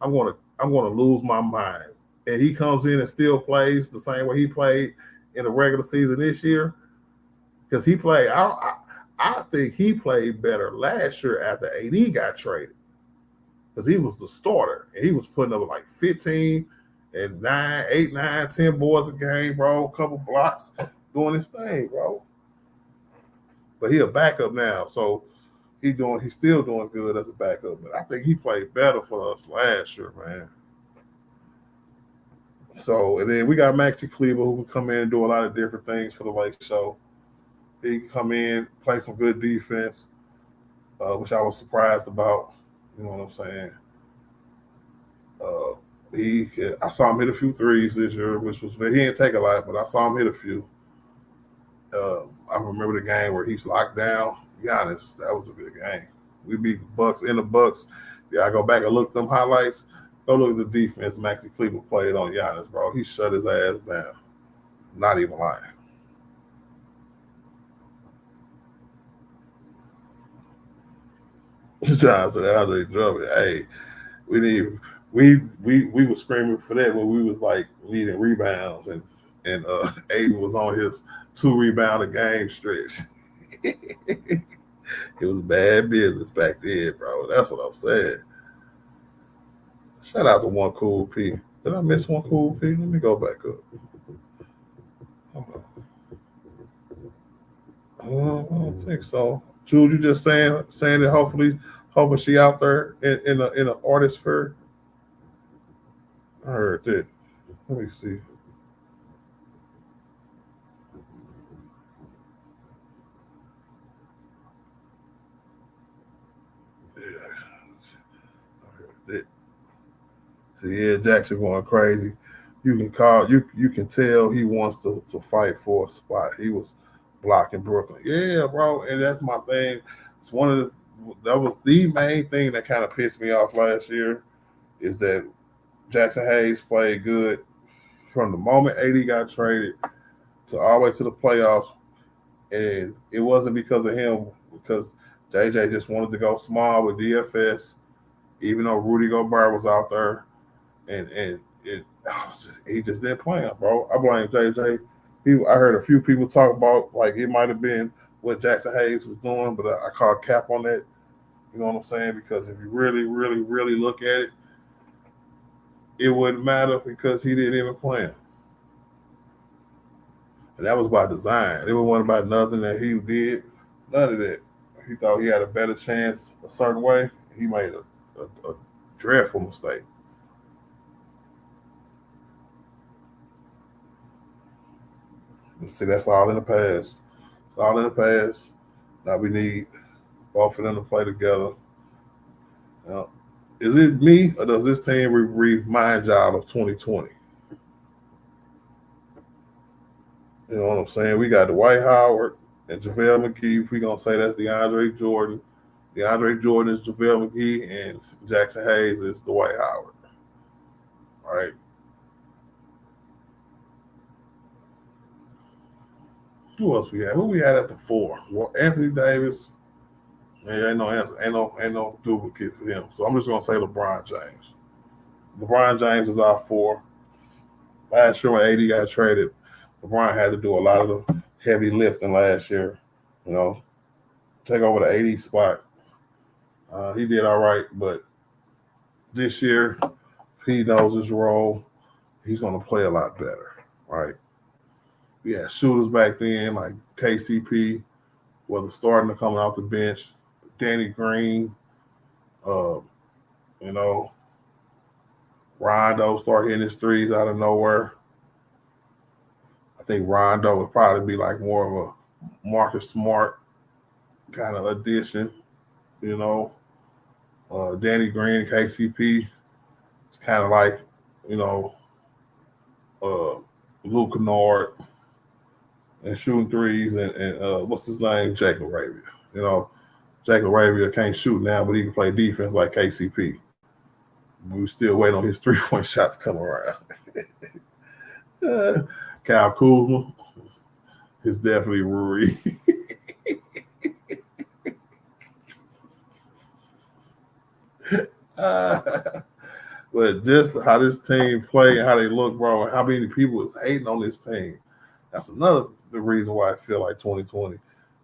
I'm gonna lose my mind. And he comes in and still plays the same way he played in the regular season this year. Because he played, I think he played better last year after AD got traded. Because he was the starter. And he was putting up like 15 and 8, 9, 10 boards a game, bro. A couple blocks, doing his thing, bro. But he a backup now. So he's still doing good as a backup. But I think he played better for us last year, man. So, and then we got Maxi Kleber who can come in and do a lot of different things for the Lake Show. He can come in, play some good defense, which I was surprised about. You know what I'm saying? I saw him hit a few threes this year, which was he didn't take a lot, but I saw him hit a few. I remember the game where he's locked down. Giannis, that was a good game. We beat the Bucks in the Bucks. Yeah, I go back and look at them highlights. Go look at the defense Maxi Kleber played on Giannis, bro. He shut his ass down. Not even lying. Johnson, Andre Drummond. Hey, we were screaming for that when we was like needing rebounds, and Aiden was on his 2 rebound a game stretch. It was bad business back then, bro. That's what I'm saying. Shout out to One Cool P. Did I miss One Cool P? Let me go back up. I don't think so. Jude, you just saying that hoping she out there in an artist fair. I heard that. Let me see. Yeah, I heard that. So yeah, Jackson going crazy. You can tell he wants to fight for a spot. He was blocking Brooklyn. Yeah, bro, and that's my thing. It's that was the main thing that kind of pissed me off last year is that Jackson Hayes played good from the moment AD got traded to all the way to the playoffs, and it wasn't because of him, because JJ just wanted to go small with DFS, even though Rudy Gobert was out there, and he just didn't play him, bro. I blame JJ. I heard a few people talk about like it might have been what Jackson Hayes was doing, but I call cap on that. You know what I'm saying? Because if you really, really, really look at it, it wouldn't matter because he didn't even play him. And that was by design. It wasn't about nothing that he did. None of that. He thought he had a better chance a certain way. He made a dreadful mistake. See, that's all in the past. It's all in the past. Now we need both of them to play together. Now, is it me or does this team remind y'all of 2020? You know what I'm saying? We got Dwight Howard and JaVale McGee. We're going to say that's DeAndre Jordan. DeAndre Jordan is JaVale McGee, and Jackson Hayes is Dwight Howard. All right. Who else we had? Who we had at the 4? Well, Anthony Davis. Yeah, ain't no answer. Ain't no duplicate for him. So I'm just gonna say LeBron James. LeBron James is our 4. Last year when AD got traded, LeBron had to do a lot of the heavy lifting last year. You know, take over the AD spot. He did all right, but this year he knows his role. He's gonna play a lot better. Right? We had shooters back then like KCP, whether starting or coming off the bench. Danny Green, you know, Rondo start hitting his threes out of nowhere. I think Rondo would probably be like more of a Marcus Smart kind of addition, you know. Danny Green, KCP, it's kind of like, you know, Luke Kennard and shooting threes and what's his name? Jake LaRavia. You know, Jake LaRavia can't shoot now, but he can play defense like KCP. We still waiting on his 3-point shot to come around. Kyle Kuzma is definitely Rui. But just how this team play and how they look, bro, and how many people is hating on this team. That's another the reason why I feel like 2020.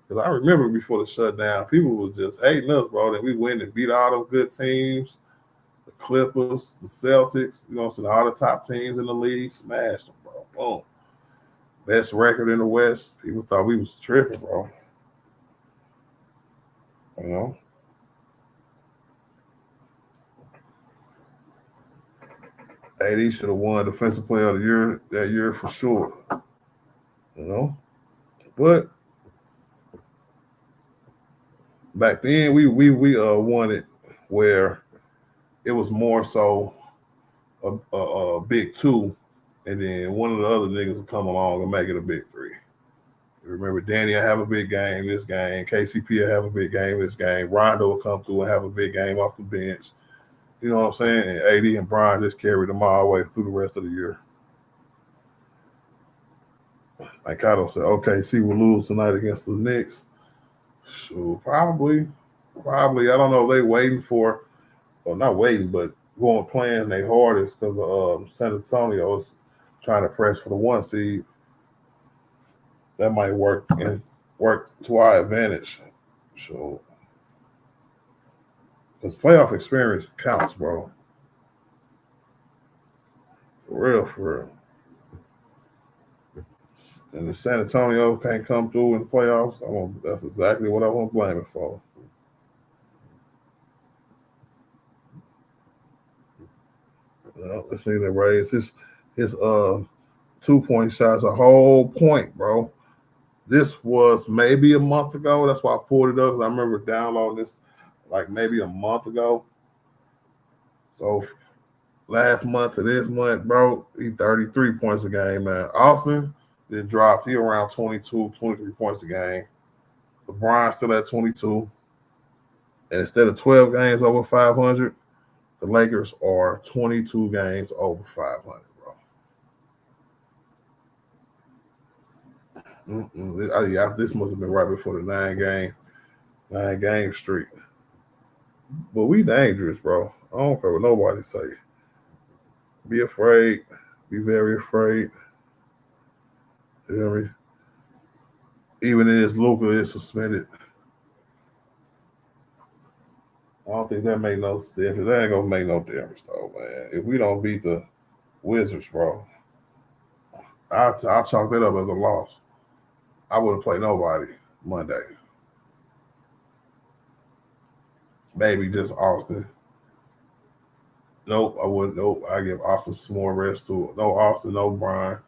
Because I remember before the shutdown, people was just hating us, bro. That we went and beat all those good teams. The Clippers, the Celtics, you know, so all the top teams in the league smashed them, bro. Boom. Best record in the West. People thought we was tripping, bro. You know? AD should have won Defensive Player of the Year that year for sure. You know? But back then we won it where it was more so a big 2, and then one of the other niggas would come along and make it a big 3. You remember Danny will have a big game this game. KCP will have a big game this game. Rondo will come through and have a big game off the bench. You know what I'm saying? And AD and Brian just carried them all the way through the rest of the year. Like Kato said, okay, see, we'll lose tonight against the Knicks. So probably. I don't know if they waiting for, or not waiting, but going playing their hardest because San Antonio is trying to press for the 1 seed. That might work to our advantage. So, because playoff experience counts, bro. For real. And if San Antonio can't come through in the playoffs, that's exactly what I want to blame it for. Well, this nigga raised his 2-point shots a whole point, bro. This was maybe a month ago. That's why I pulled it up, because I remember downloading this like maybe a month ago. So last month to this month, bro, he 33 points a game, man. Austin then dropped. He around 22, 23 points a game. LeBron still at 22. And instead of 12 games over 500, the Lakers are 22 games over 500, bro. Yeah, this must have been right before the 9-game streak. But we dangerous, bro. I don't care what nobody say. Be afraid. Be very afraid. You hear me? Even if Luka is suspended, I don't think that make no difference. That ain't gonna make no difference, though, man. If we don't beat the Wizards, bro, I'll chalk that up as a loss. I wouldn't play nobody Monday. Maybe just Austin. Nope, I wouldn't. Nope, I give Austin some more rest too. No Austin, no Brian,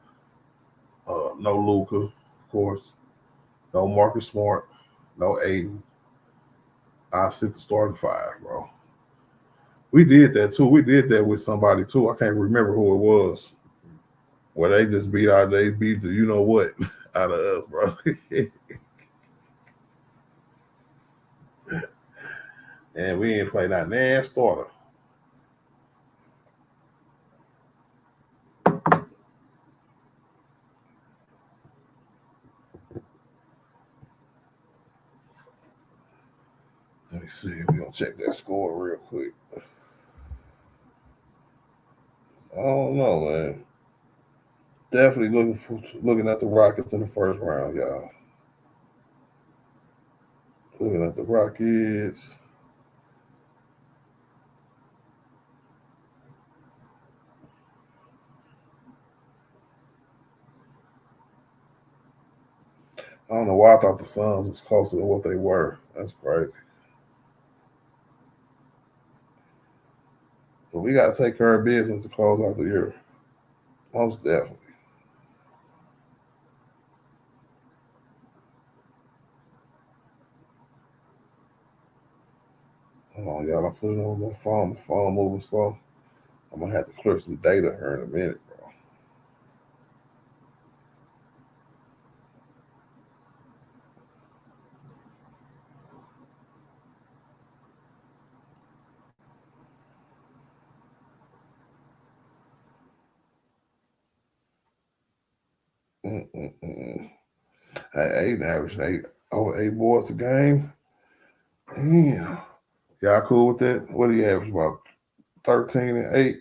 no Luka, of course. No Marcus Smart, no Aiden. I sit the starting 5, bro. We did that too. We did that with somebody too. I can't remember who it was. Where they just beat the you know what. out of us, bro. And we ain't play not nan starter. Let me see. We're gonna check that score real quick. I don't know, man. Definitely looking at the Rockets in the first round, y'all. Looking at the Rockets. I don't know why I thought the Suns was closer than what they were. That's crazy. But we got to take care of business to close out the year. Most definitely. Hold on, y'all. I'm putting on my phone. My phone moving slow. I'm going to have to clear some data here in a minute, bro. Hey, average over 8 boards a game. Yeah. Y'all cool with that? What do you average? About 13 and 8?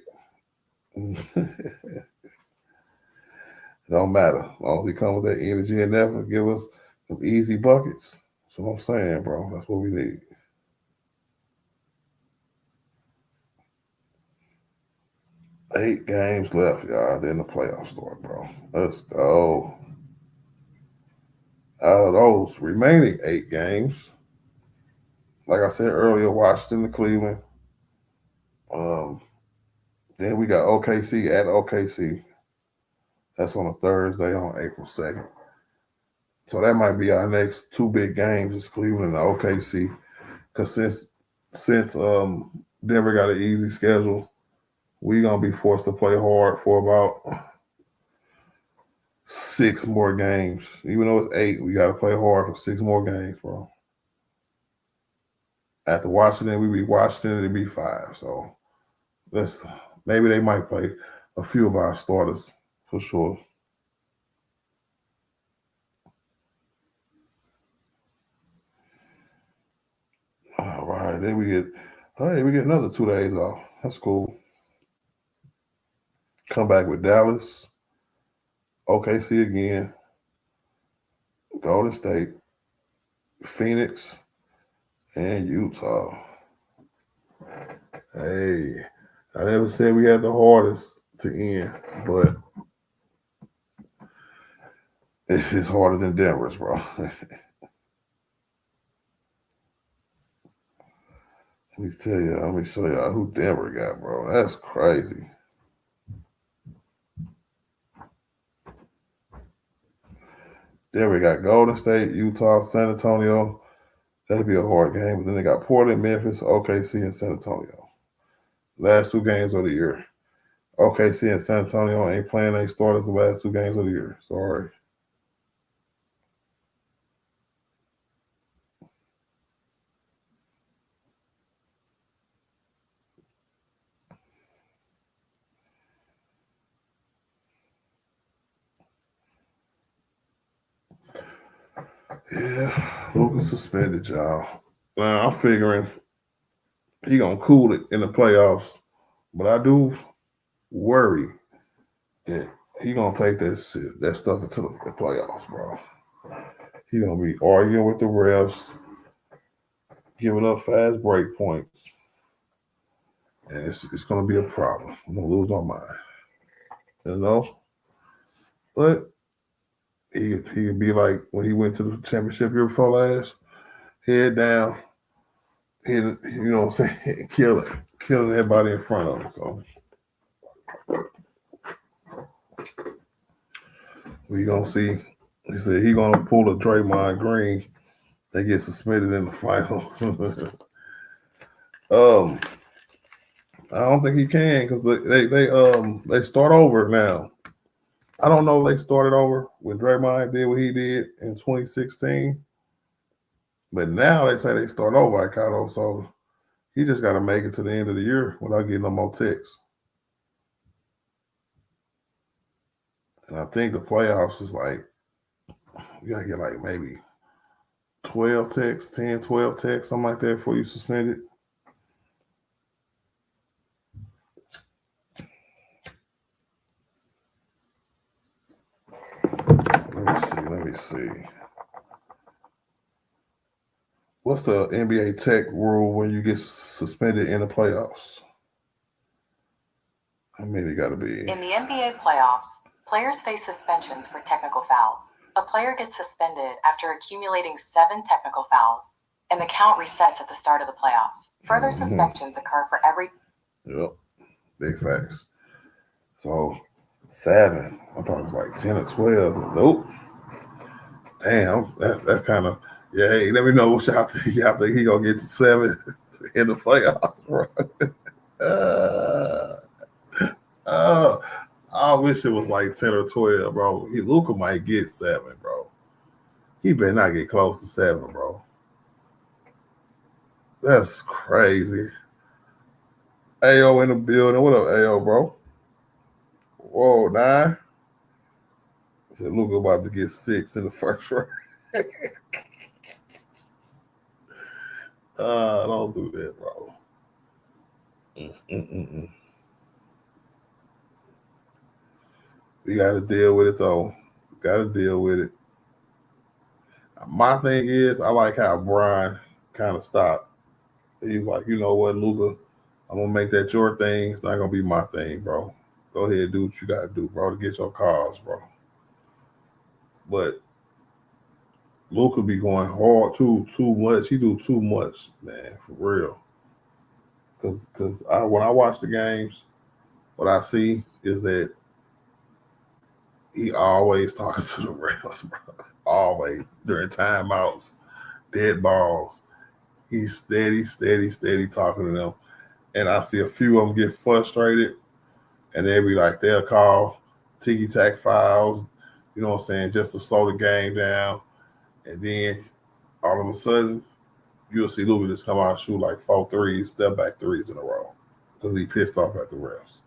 Don't matter. As long as he come with that energy and effort, give us some easy buckets. That's what I'm saying, bro. That's what we need. Eight games left, y'all. Then the playoffs start, bro. Let's go. Out of those remaining 8 games, like I said earlier, Washington to Cleveland. Then we got OKC at OKC. That's on a Thursday on April 2nd. So that might be our next 2 big games is Cleveland and OKC. Because since Denver got an easy schedule, we're going to be forced to play hard for about 6 more games. Even though it's 8, we got to play hard for 6 more games, bro. After Washington, we beat Washington, it'd be 5. So maybe they might play a few of our starters for sure. All right, then we get another 2 days off. That's cool. Come back with Dallas, OKC again, Golden State, Phoenix, and Utah. Hey, I never said we had the hardest to end, but it's harder than Denver's, bro. Let me show y'all who Denver got, bro. That's crazy. Denver got Golden State, Utah, San Antonio. That'll be a hard game. But then they got Portland, Memphis, OKC, and San Antonio. Last 2 games of the year. OKC and San Antonio ain't playing their starters the last 2 games of the year. Sorry. Yeah, Luka suspended, y'all. Now I'm figuring he gonna cool it in the playoffs, but I do worry that he gonna take that stuff into the playoffs, bro. He gonna be arguing with the refs, giving up fast break points, and it's gonna be a problem. I'm gonna lose my mind, you know. But he'd be like when he went to the championship year before last, head down, you know what I'm saying, killing everybody in front of him. So we gonna see. He said he gonna pull a Draymond Green. They get suspended in the finals. I don't think he can because they start over now. I don't know if they started over when Draymond did what he did in 2016, but now they say they start over at Kato, so he just got to make it to the end of the year without getting no more texts. And I think the playoffs is like, you got to get like maybe 12 texts, 10, 12 texts, something like that before you suspend it. Let me see. What's the NBA tech rule when you get suspended in the playoffs? How many got to be? In the NBA playoffs, players face suspensions for technical fouls. A player gets suspended after accumulating 7 technical fouls, and the count resets at the start of the playoffs. Further suspensions occur for every... Yep, big facts. So, 7. I thought it was like 10 or 12. Nope. Damn, that's kind of... Yeah, hey, let me know what y'all think. Y'all think he going to get to 7 in the playoffs, bro? I wish it was like 10 or 12, bro. Luka might get 7, bro. He better not get close to 7, bro. That's crazy. AO in the building. What up, AO, bro? Whoa, 9. I said Luka about to get 6 in the first round. Don't do that, bro. We got to deal with it, though. Got to deal with it. My thing is, I like how Brian kind of stopped. He's like, you know what, Luka, I'm going to make that your thing. It's not going to be my thing, bro. Go ahead and do what you got to do, bro, to get your cause, bro. But Luka be going hard too much. He do too much, man, for real. Because when I watch the games, what I see is that he always talking to the refs, bro. Always. During timeouts, dead balls. He's steady talking to them. And I see a few of them get frustrated, and they'll call ticky-tack fouls, you know what I'm saying, just to slow the game down. And then all of a sudden, you'll see Luka just come out and shoot like 4 threes, step back threes in a row because he pissed off at the refs.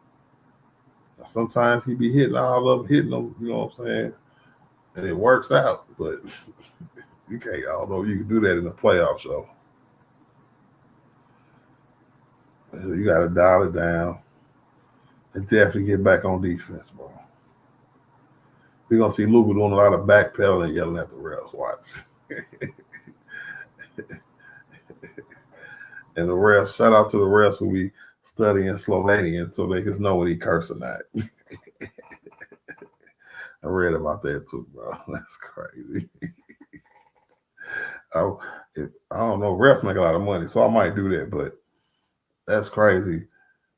Now, sometimes he be hitting them, you know what I'm saying, and it works out, but you can't, I don't know if you can do that in a playoff show. You got to dial it down and definitely get back on defense, bro. We're going to see Luka doing a lot of backpedaling and yelling at the refs. Watch. And the refs, shout out to the refs who be studying Slovenian so they can know when he curse or not. I read about that too, bro. That's crazy. I don't know. Refs make a lot of money, so I might do that, but that's crazy.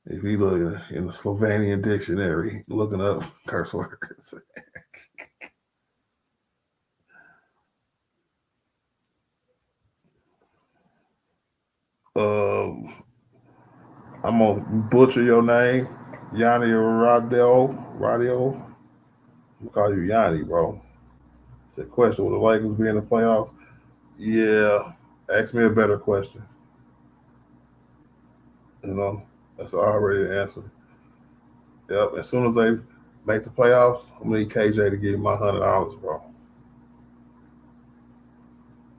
If you look in the Slovenian dictionary, looking up curse words. I'm gonna butcher your name, Yanni Radio. I'm gonna call you Yanni, bro. It's a question: will the Lakers be in the playoffs? Yeah. Ask me a better question. You know, that's already the answer. Yep. As soon as they make the playoffs, I'm gonna need KJ to give me my $100, bro.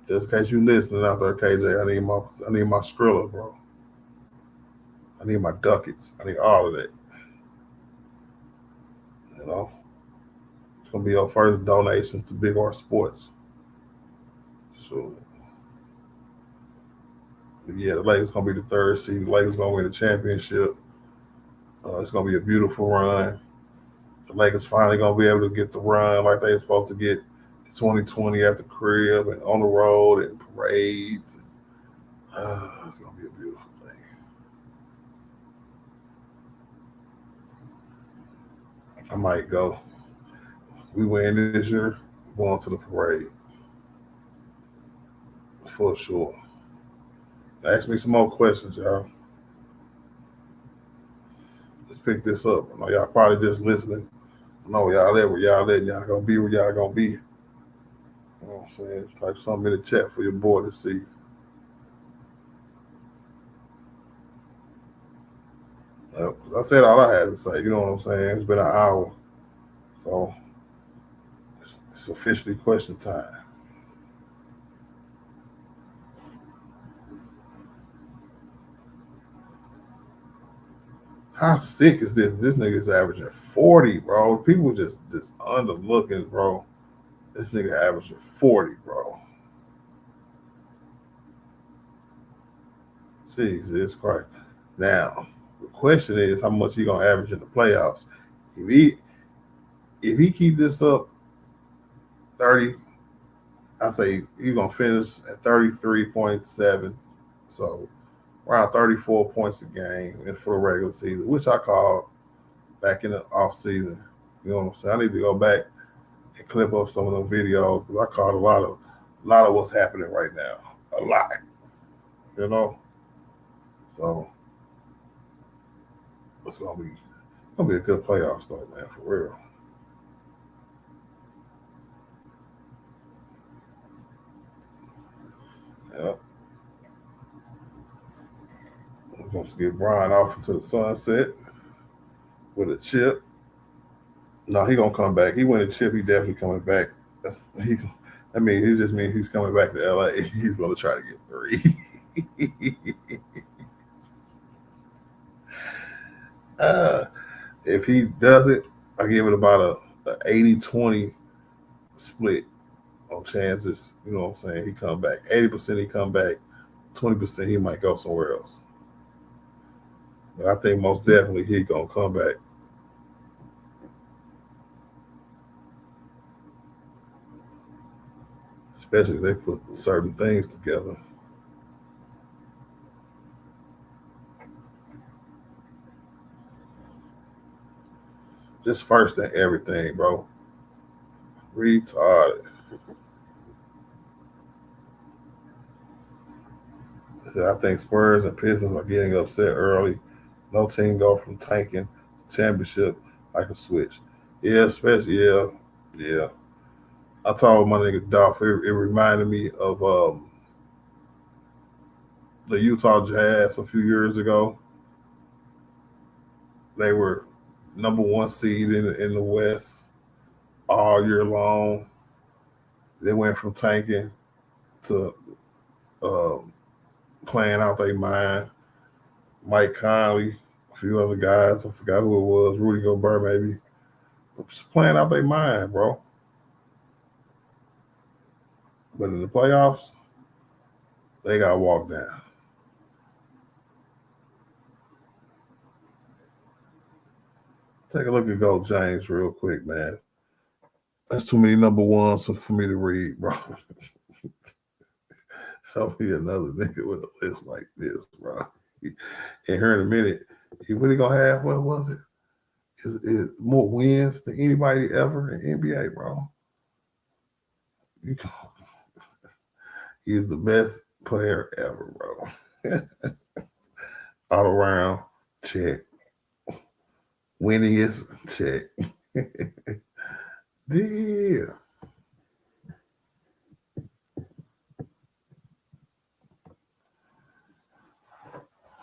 Just in case you listening out there, KJ, I need my Skrilla, bro. I need my ducats. I need all of that. You know, it's gonna be your first donation to Big R Sports. So, yeah, the Lakers gonna be the 3rd seed. The Lakers gonna win the championship. It's gonna be a beautiful run. The Lakers finally gonna be able to get the run like they're supposed to get 2020 at the crib and on the road and parades. It's gonna be a beautiful thing. I might go. We win this year, I'm going to the parade. For sure. Ask me some more questions, y'all. Let's pick this up. I know y'all probably just listening No, y'all there where y'all at. Y'all gonna be where y'all gonna be. You know what I'm saying? Type something in the chat for your boy to see. I said all I had to say. You know what I'm saying? It's been an hour. So it's officially question time. How sick is this? This nigga's averaging 40, bro. People just underlooking, bro. This nigga averaging 40, bro. Jesus Christ. Now, the question is how much he gonna average in the playoffs. If he keep this up 30, I say he's gonna finish at 33.7. So around 34 points a game and for the regular season, which I called back in the off season. You know what I'm saying? I need to go back and clip up some of those videos because I caught a lot of what's happening right now. A lot. You know? So it's gonna be a good playoffs though, man, for real. Yep. We're going to get Brian off into the sunset with a chip. No, he gonna come back. He win a chip. He definitely coming back. I mean, it just means he's coming back to LA. He's gonna try to get 3. If he does it, I give it about a 80-20 split on chances. You know what I'm saying? He come back. 80% he come back. 20% he might go somewhere else. But I think most definitely he gonna come back. Especially if they put certain things together. Just first and everything, bro. Retarded. I think Spurs and Pistons are getting upset early. No team go from tanking to championship like a switch. Yeah, especially yeah. I told my nigga Dolph. It reminded me of the Utah Jazz a few years ago. They were #1 seed in the West all year long. They went from tanking to playing out their mind. Mike Conley, a few other guys, I forgot who it was, Rudy Gobert maybe, just playing out their mind, bro. But in the playoffs, they got walked down. Take a look at Gold James real quick, man. That's too many #1s for me to read, bro. So be another nigga with a list like this, bro. And here in a minute, he really gonna have what was it? Is more wins than anybody ever in NBA, bro. He's the best player ever, bro. All around, check. Winningest, check. Yeah.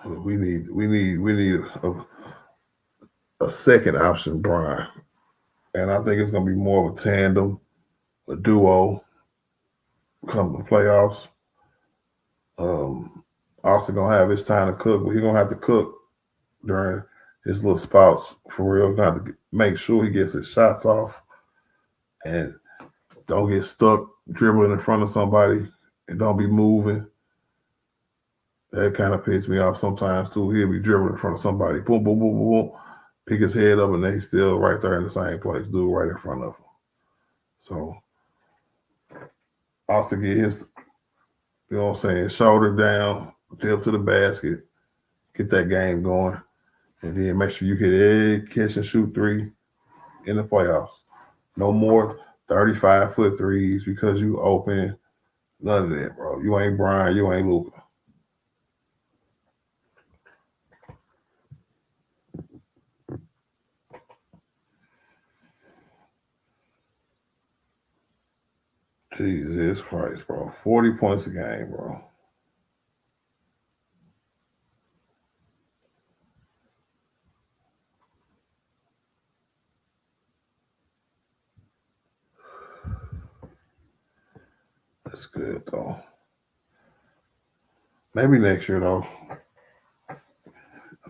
We need a second option, Brian. And I think it's gonna be more of a tandem, a duo come the playoffs. Also gonna have his time to cook, but he's gonna have to cook during his little spouts for real. He's gonna have to make sure he gets his shots off and don't get stuck dribbling in front of somebody and don't be moving. That kind of pisses me off sometimes too. He'll be dribbling in front of somebody, boom, boom, boom, boom, boom, pick his head up, and they still right there in the same place, dude, right in front of him. So also get his, you know what I'm saying, shoulder down, dip to the basket, get that game going, and then make sure you hit every catch and shoot 3 in the playoffs. No more 35-foot threes because you open. None of that, bro. You ain't Brian. You ain't Luka. Jesus Christ, bro. 40 points a game, bro. That's good, though. Maybe next year, though.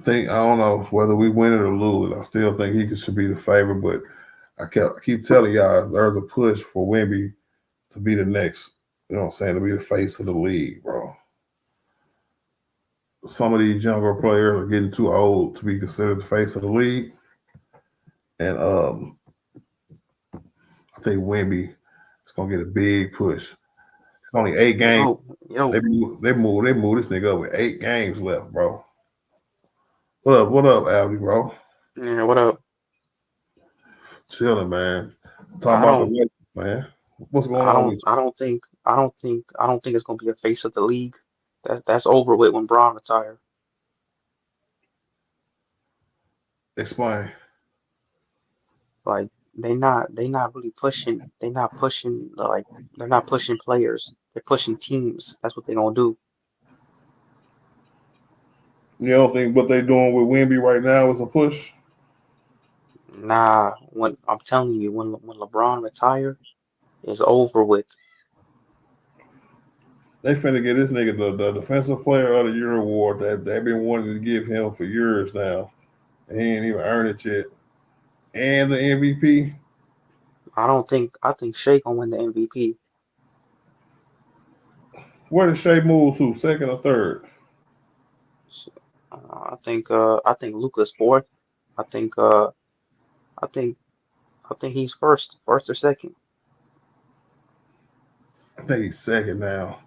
I don't know whether we win it or lose. I still think he should be the favorite, but I keep telling y'all there's a push for Wemby to be the next, you know what I'm saying, to be the face of the league, bro. Some of these younger players are getting too old to be considered the face of the league. And I think Wemby is gonna get a big push. It's only 8 games. Yo, They move this nigga up with 8 games left, bro. What up, Albie, bro? yeah, what up? Chilling, man. Talking I about the don't, Lakers, man. What's going I on don't, with I don't think it's gonna be a face of the league. That's over with when Braun retired. you? Explain. Like they not really pushing. They're not pushing players. They're pushing teams. That's what they're gonna do. You don't think what they doing with Wemby right now is a push? Nah, when I'm telling you, when LeBron retire, it's over with. They finna get this nigga the Defensive Player of the Year award that they've been wanting to give him for years now. He ain't even earned it yet. And the MVP. I think Shea gonna win the MVP. Where did Shea move to? Second or third? I think Luka's fourth. I think uh I think I think he's first or second. I think he's second now.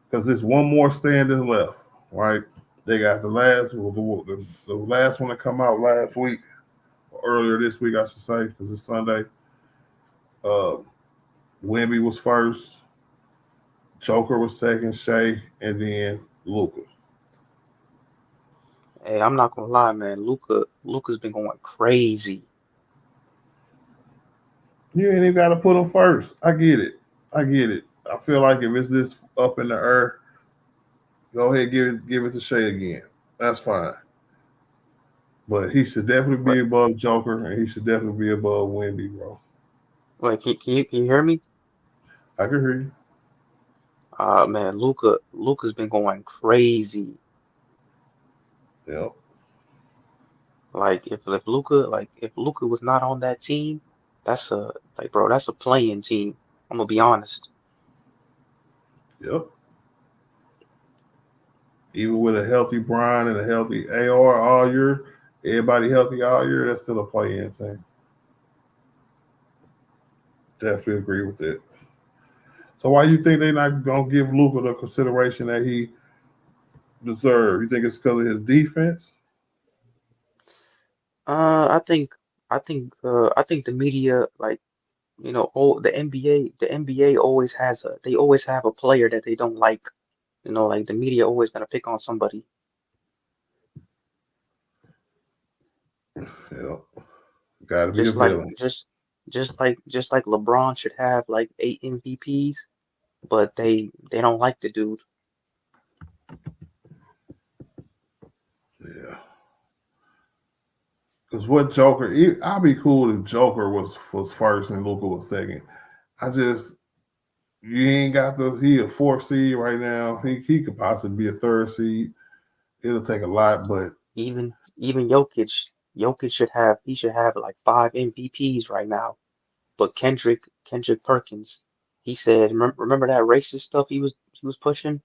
Because there's one more standing left, right? They got the last one to come out last week, or earlier this week, I should say, because it's Sunday. Uh, Wemby was first, Joker was second, Shea, and then Luka. Hey, I'm not gonna lie, man. Luka's been going crazy. You ain't even got to put him first. I get it. I feel like if it's this up in the air, go ahead give it to Shea again. That's fine. But he should definitely be But above Joker, and he should definitely be above Wemby, bro. like, can you hear me? I can hear you. Man, Luka's been going crazy. Yep. Like if Luka was not on that team, that's a like bro, that's a playing team. I'm gonna be honest. Yep. Even with a healthy Brian and a healthy AR all year, everybody healthy all year, that's still a play-in thing. Definitely agree with it. So why you think they're not gonna give Luka the consideration that he deserves? You think it's because of his defense? I think I think the media like the NBA always has a they always have a player that they don't like. Like the media always gonna pick on somebody. Yep. Got to be a Just like villain. just like LeBron should have like 8 MVPs, but they don't like the dude. Yeah. Because what Joker? I'd be cool if Joker was first and Luka was second. I just you ain't got he a fourth seed right now. He could possibly be a third seed. It'll take a lot, but Even Jokic should have like 5 MVPs right now. But Kendrick Perkins, he said, remember that racist stuff he was pushing?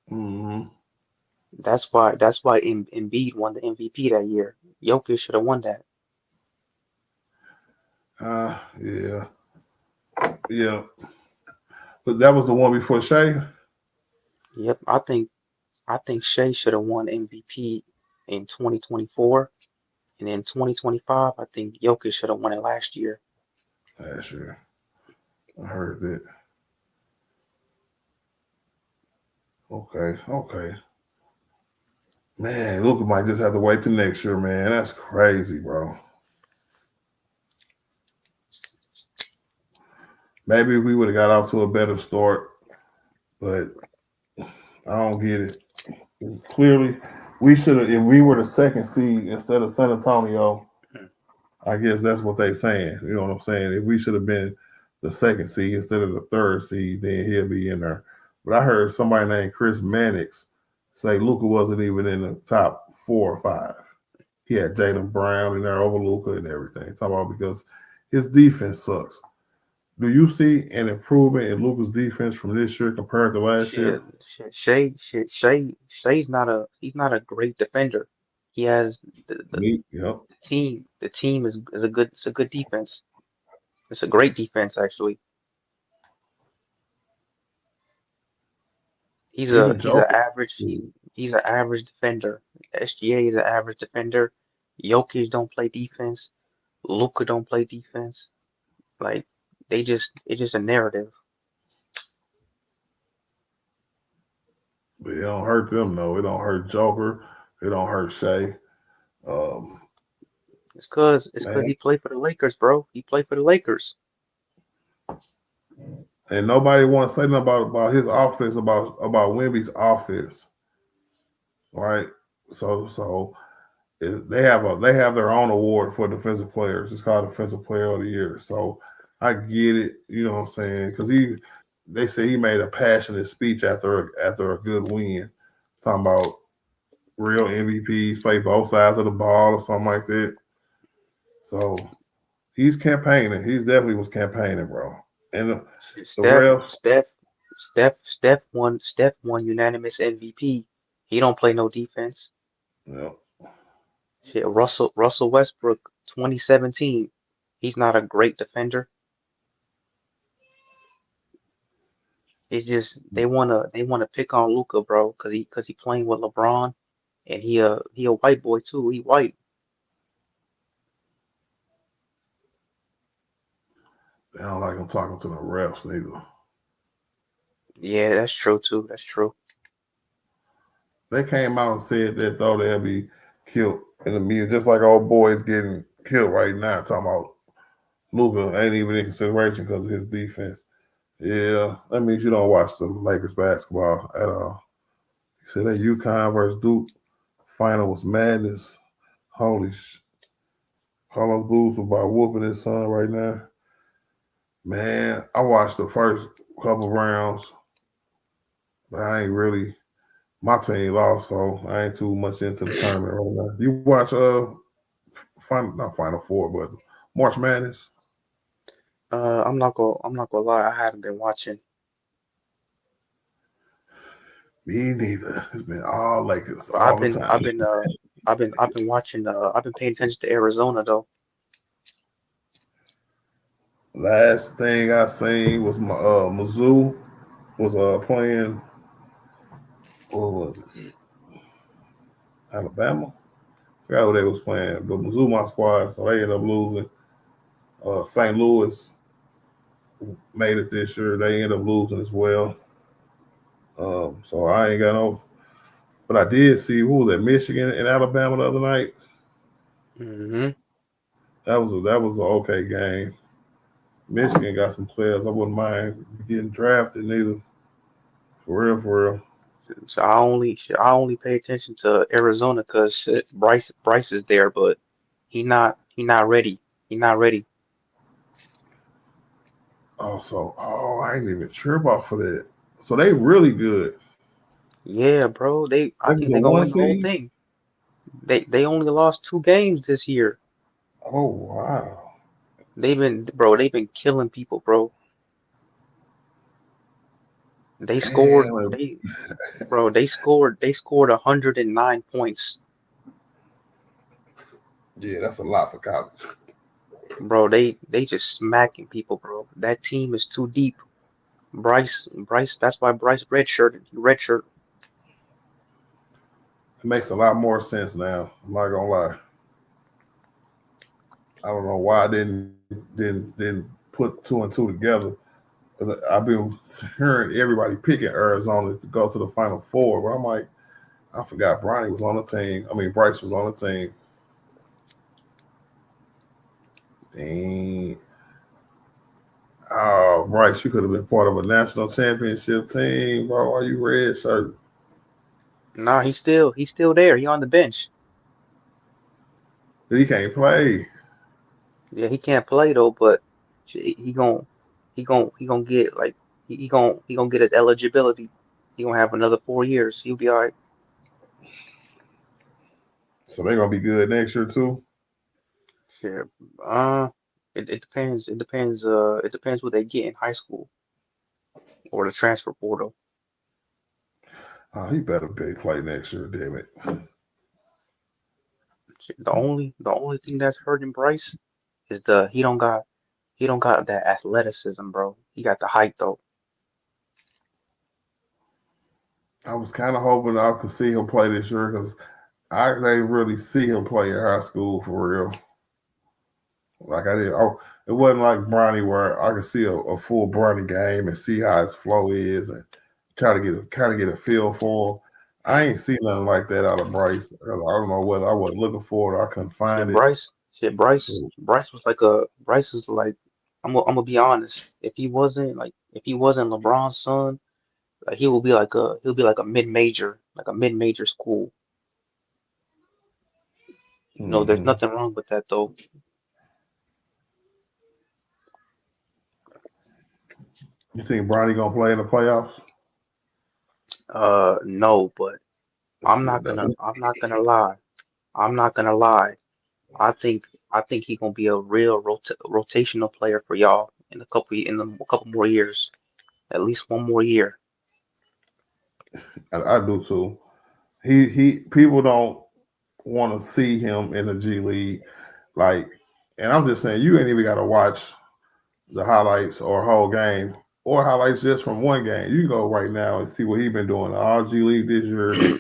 mm-hmm. That's why Embiid won the MVP that year. Jokic should have won that. Yeah, yeah. But that was the one before Shea. Yep, I think Shea should have won MVP in 2024, and in 2025, I think Jokic should have won it last year. Last year, I heard that. Okay. Man, Luka might just have to wait till next year, man. That's crazy, bro. Maybe we would have got off to a better start, but I don't get it. Clearly, we should have. If we were the second seed instead of San Antonio, I guess that's what they saying. You know what I'm saying? If we should have been the second seed instead of the third seed, then he'll be in there. But I heard somebody named Chris Mannix say Luca wasn't even in the top 4 or 5. He had Jalen Brown in there over Luca and everything. Talking about because his defense sucks. Do you see an improvement in Luca's defense from this year compared to last Shit, year? Shay's not a he's not a great defender. He has Me, yep. the team is a good it's a good defense. It's a great defense actually. Even He's an Joker. average he's an average defender. SGA is an average defender. Jokic don't play defense. Luka don't play defense. Like it's just a narrative. But it don't hurt them though. It don't hurt Joker. It don't hurt Shea. Um, It's 'cause man, he played for the Lakers, bro. He played for the Lakers. and nobody want to say nothing about his offense, about Wemby's offense, right? So they have their own award for defensive players. It's called Defensive Player of the Year. So I get it. You know what I'm saying? Because they say he made a passionate speech after a good win, talking about real MVPs play both sides of the ball or something like that. So he's campaigning. He definitely was campaigning, bro. And the Steph, refs, Steph, Steph won unanimous MVP. He don't play no defense. you know, Shit, Russell Westbrook, 2017. He's not a great defender. It's just they wanna pick on Luca, bro, cause he playing with LeBron and he a white boy too. He white. they don't like him talking to the refs neither. Yeah, that's true too. That's true. They came out and said that though they'll be killed in the media, just like old boys getting killed right now. Talking about Luca ain't even in consideration because of his defense. Yeah, that means you don't watch the Lakers basketball at all. He said that UConn versus Duke final was madness. Holy Carlos Booz was about whooping his son right now. Man, I watched the first couple rounds, but I ain't really. My team lost, so I ain't too much into the tournament right now. You watch not Final Four, but March Madness. I'm not gonna lie. I haven't been watching, Me neither. It's been all Lakers but all the time. I've been paying attention to Arizona though. Last thing I seen was my Mizzou was playing. What was it? Alabama. I forgot who they was playing, but Mizzou my squad, so they ended up losing. St. Louis made it this year. They ended up losing as well. So I ain't got no. But I did see who was at Michigan and Alabama the other night. Hmm. That was an okay game. Michigan got some players. I wouldn't mind getting drafted neither. For real, for real. So I only pay attention to Arizona because Bryce is there, but he not ready. He not ready. I ain't even sure about for that. So they really good. Yeah, bro. I They was think a they're gonna one win the whole seed. thing. They only lost 2 games this year. Oh wow. They've been killing people, bro. They scored Damn. they bro, they scored 109 points. Yeah, that's a lot for college. Bro, they just smacking people, bro. That team is too deep. Bryce, that's why Bryce redshirted. He redshirted. It makes a lot more sense now. I'm not gonna lie. I don't know why I didn't put two and two together. 'Cause I've been hearing everybody picking Arizona to go to the Final Four, but I'm like, I forgot Bronny was on the team. I mean, Bryce was on the team. Dang. Oh, Bryce, you could have been part of a national championship team, bro. Why you red shirt? Nah, he's still there. He on the bench. He can't play. Yeah, he can't play though, but he gonna get like he gonna get his eligibility. He gonna have another 4 years. He'll be all right. So they're gonna be good next year too. Sure. Uh, it depends. It depends what they get in high school or the transfer portal. Oh, he better be play next year, damn it. The only thing that's hurting Bryce is the he don't got that athleticism, bro. He got the height though. I was kind of hoping I could see him play this year because I didn't really see him play in high school for real. Like I did. Oh, it wasn't like Bronny where I could see a full Bronny game and see how his flow is and try to get a feel for him. I ain't seen nothing like that out of Bryce. I don't know whether I wasn't looking for it or I couldn't find Shit, it. Bryce. Shit, Bryce. So, Bryce was like a. Bryce is like. I'm gonna be honest. If he wasn't LeBron's son, like he'll be like a mid-major school. No, there's hmm. nothing wrong with that though. You think Bronny gonna play in the playoffs? No, but I'm Shit, not no. gonna. I'm not gonna lie. I'm not gonna lie. I think I think he gonna be a real rotational player for y'all in a couple more years, at least one more year. I do too. He people don't want to see him in the G League. Like, and I'm just saying, you ain't even got to watch the highlights or whole game or highlights just from one game. You go right now and see what he been doing. The G League this year,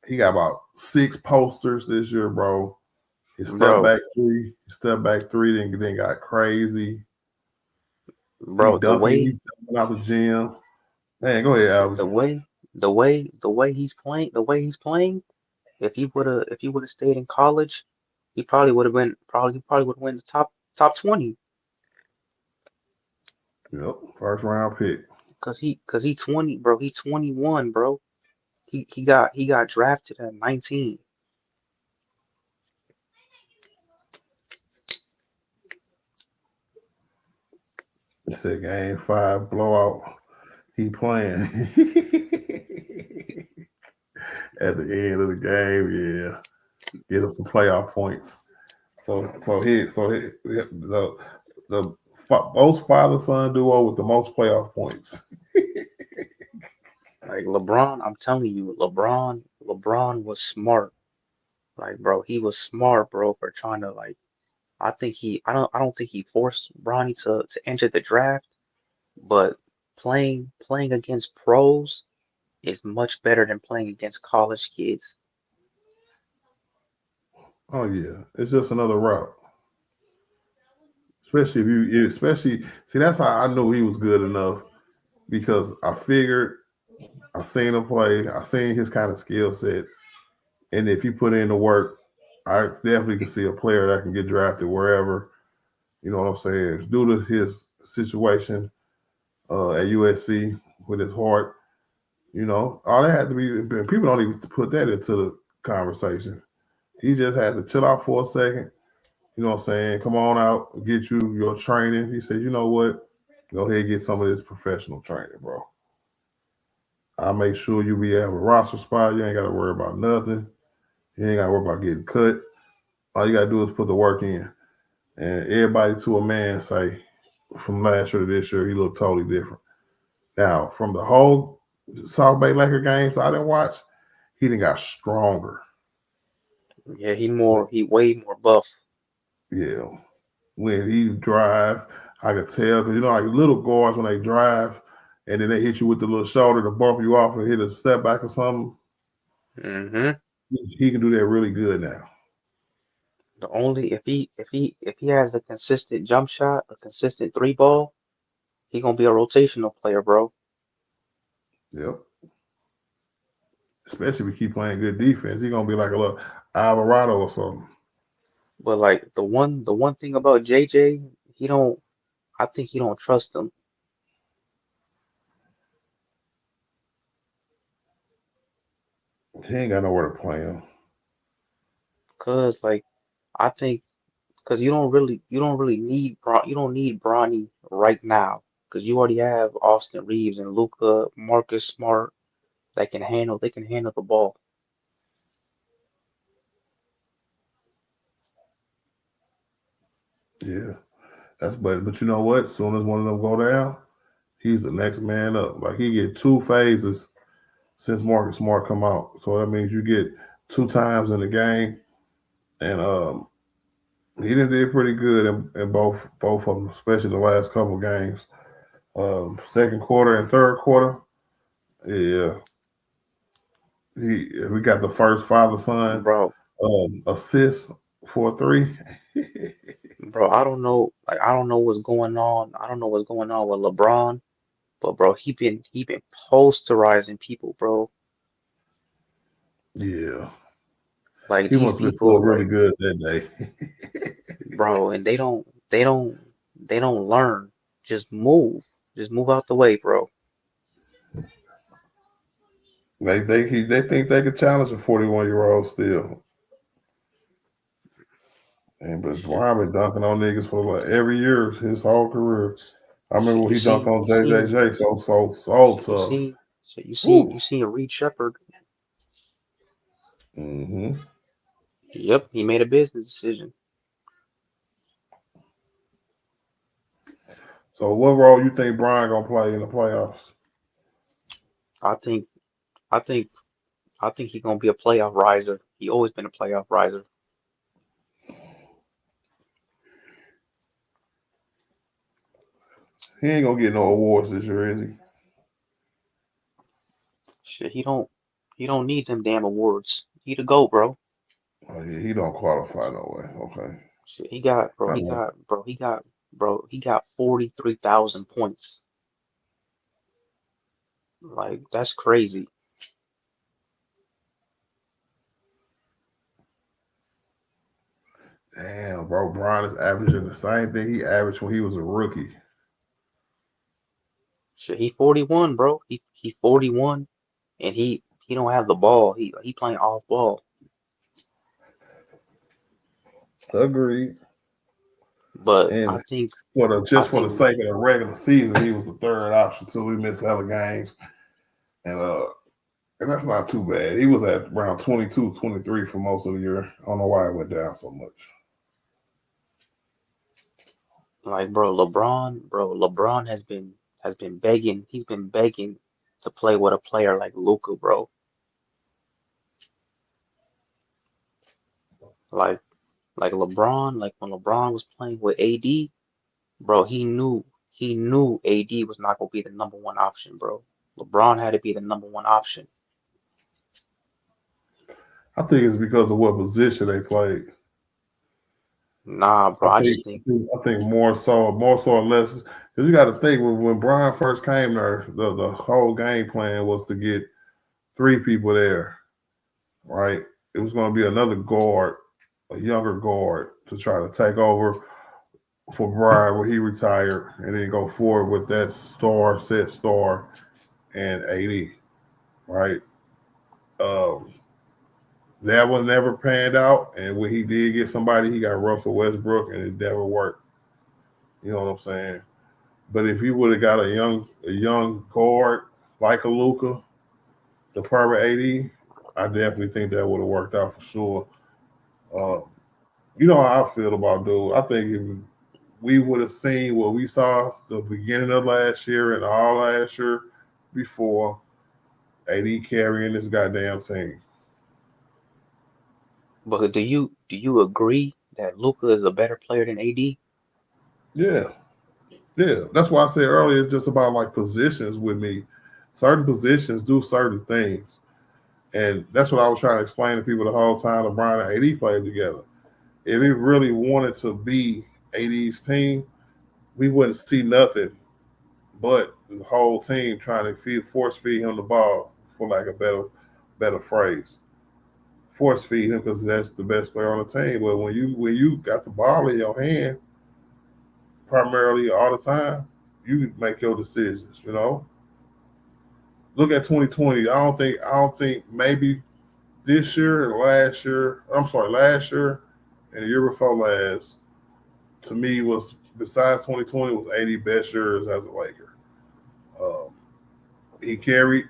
he got about 6 posters this year, bro. Bro, His step back three, then got crazy. He bro, the dunking, way he jumping out the gym. Man, go ahead, the Albie. way the way he's playing, if he would have stayed in college, he probably would have went the top 20 Yep, first round pick. because he 20, bro. He 21, bro. He got drafted at 19. It said game 5 blowout. He playing at the end of the game. Yeah, get us some playoff points. The most father son duo with the most playoff points. Like LeBron, I'm telling you, LeBron was smart. Like, bro, he was smart, bro, for trying to like. I don't think he forced Bronny to enter the draft, but playing against pros is much better than playing against college kids. Oh yeah, it's just another route. Especially see that's how I knew he was good enough because I seen him play, I seen his kind of skill set, and if you put in the work, I definitely can see a player that can get drafted wherever. You know what I'm saying? Due to his situation at USC with his heart, all that had to be. People don't even put that into the conversation. He just had to chill out for a second. You know what I'm saying? Come on out, get you your training. He said, you know what? Go ahead and get some of this professional training, bro. I'll make sure you be have a roster spot. You ain't got to worry about nothing. You ain't got to worry about getting cut. All you got to do is put the work in. And everybody to a man say, from last year to this year, he looked totally different. Now, from the whole South Bay Laker games I didn't watch, he didn't got stronger. Yeah, he way more buff. Yeah. When he drive, I could tell because like little guards when they drive and then they hit you with the little shoulder to bump you off and hit a step back or something. hmm He can do that really good now. The only if he has a consistent jump shot, a consistent three ball, he gonna be a rotational player, bro. Yep. Especially if he keep playing good defense. He gonna be like a little Alvarado or something. But like the one thing about JJ, he don't. I think he don't trust them. He ain't got nowhere to play him. Cause like I think because you don't really you don't need Bronny right now because you already have Austin Reeves and Luca, Marcus Smart that can handle the ball. Yeah, but you know what? As soon as one of them go down, he's the next man up. Like he get two phases since Marcus Smart come out. So that means you get two times in the game, and he did pretty good in both of them, especially the last couple games. Second quarter and third quarter, yeah, we got the first father son Bro, assist for three. bro, I don't know what's going on. I don't know what's going on with LeBron, but bro, he been posterizing people, bro. Yeah, Like he these must have been people, feeling really like good that day. bro, and they don't learn. Just move. Just move out the way, bro. They think they could challenge a 41-year-old still. And but Brian been dunking on niggas for like every year his whole career. I remember Shit, when he dunked on you seen, JJJ so shit, you tough. seen, shit, Woo. you seen Reed Shepard. Hmm. Yep, he made a business decision. So what role you think Brian gonna play in the playoffs? I think, I think, I think he's gonna be a playoff riser. He always been a playoff riser. He ain't gonna get no awards this year, is he? Shit, he don't need them damn awards. He the GOAT, bro. Oh yeah, he don't qualify no way. Okay. Shit, he got, bro. I He know. got, bro. He got, bro. He got 43,000 points. Like that's crazy. Damn, bro, Brian is averaging the same thing he averaged when he was a rookie. Shit, he 41, bro. He 41, and he don't have the ball. He playing off ball. Agreed. But I And think I just for the think sake of the regular season, he was the third option too. We missed hella games. And that's not too bad. He was at around 22, 23 for most of the year. I don't know why it went down so much. like LeBron has been begging. He's been begging to play with a player like Luca, bro. Like like when LeBron was playing with AD, bro, he knew AD was not gonna be the number one option, bro. LeBron had to be the number one option. I think it's because of what position they played. Nah, bro, I just think I think more so or less. Because you got to think when Brian first came there, the whole game plan was to get three people there, right? It was going to be another guard, a younger guard, to try to take over for Brian when he retired, and then go forward with that set star and 80, right? Um, that was never panned out, and when he did get somebody, he got Russell Westbrook, and it never worked. You know what I'm saying? But if you would have got a young guard like a Luca, the perfect 80, I definitely think that would have worked out for sure. Uh, you know how I feel about dude. I think if we would have seen what we saw the beginning of last year and all last year before, AD carrying this goddamn team. but do you agree that Luca is a better player than AD? Yeah, yeah. That's why I said earlier it's just about like positions with me. Certain positions do certain things. And that's what I was trying to explain to people the whole time LeBron and AD played together. If he really wanted to be AD's team, we wouldn't see nothing but the whole team trying to force feed him the ball, for like a better phrase. Force feed him because that's the best player on the team. But when you got the ball in your hand, primarily all the time, you make your decisions. Look at 2020. I don't think maybe this year or last year. I'm sorry, last year and the year before last. To me, was besides 2020 was 80 best years as a Laker. Um, he carried,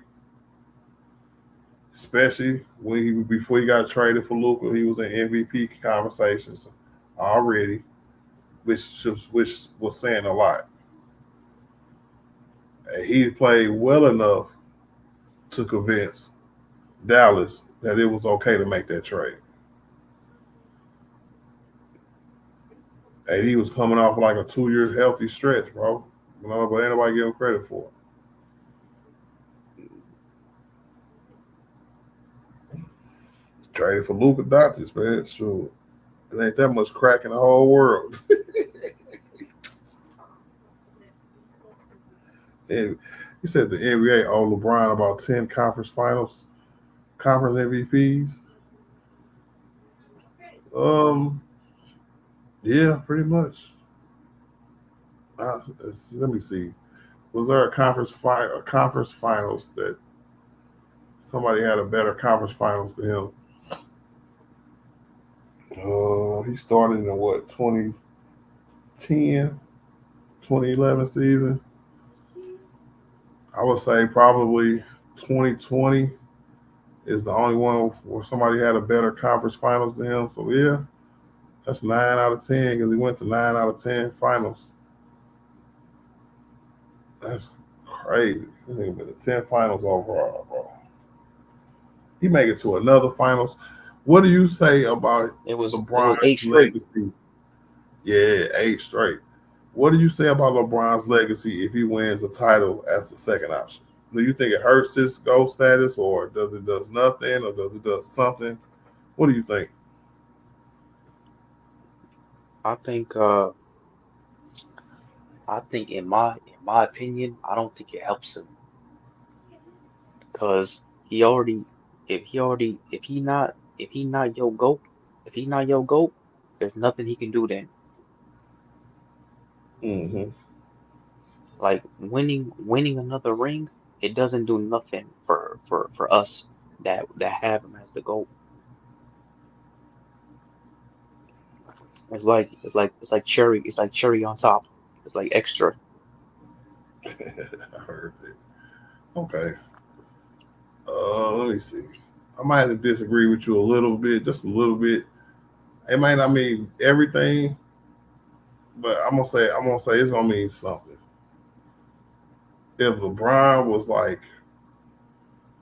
especially when before he got traded for Luka, he was in MVP conversations already, which was saying a lot. And he played well enough to convince Dallas that it was okay to make that trade. And he was coming off like a 2-year healthy stretch, bro. But ain't nobody give him credit for it. Traded for Luka Doncic, man. Sure. It ain't that much crack in the whole world. And he said the NBA owed LeBron about 10 conference MVPs. Yeah, pretty much. Let me see. Was there a conference finals that somebody had a better conference finals than him? He started in what, 2010, 2011 season? I would say probably 2020 is the only one where somebody had a better conference finals than him. So yeah, that's 9 out of 10 because he went to 9 out of 10 finals. That's crazy. This nigga been to 10 finals overall, bro. He make it to another finals. What do you say about It was 8 LeBron's straight. legacy? Yeah, 8 straight. What do you say about LeBron's legacy if he wins a title as the second option? Do you think it hurts his GOAT status, or does it does nothing, or does it does something? What do you think? I think uh I think in my opinion, I don't think it helps him because he already if he not your GOAT, there's nothing he can do then. Mm-hmm. Like winning another ring, it doesn't do nothing for us that have him as the GOAT. It's like cherry on top. It's like extra. I heard it. Okay. Let me see. I might have to disagree with you a little bit, just a little bit. It might not mean everything, but I'm gonna say it's gonna mean something. If LeBron was like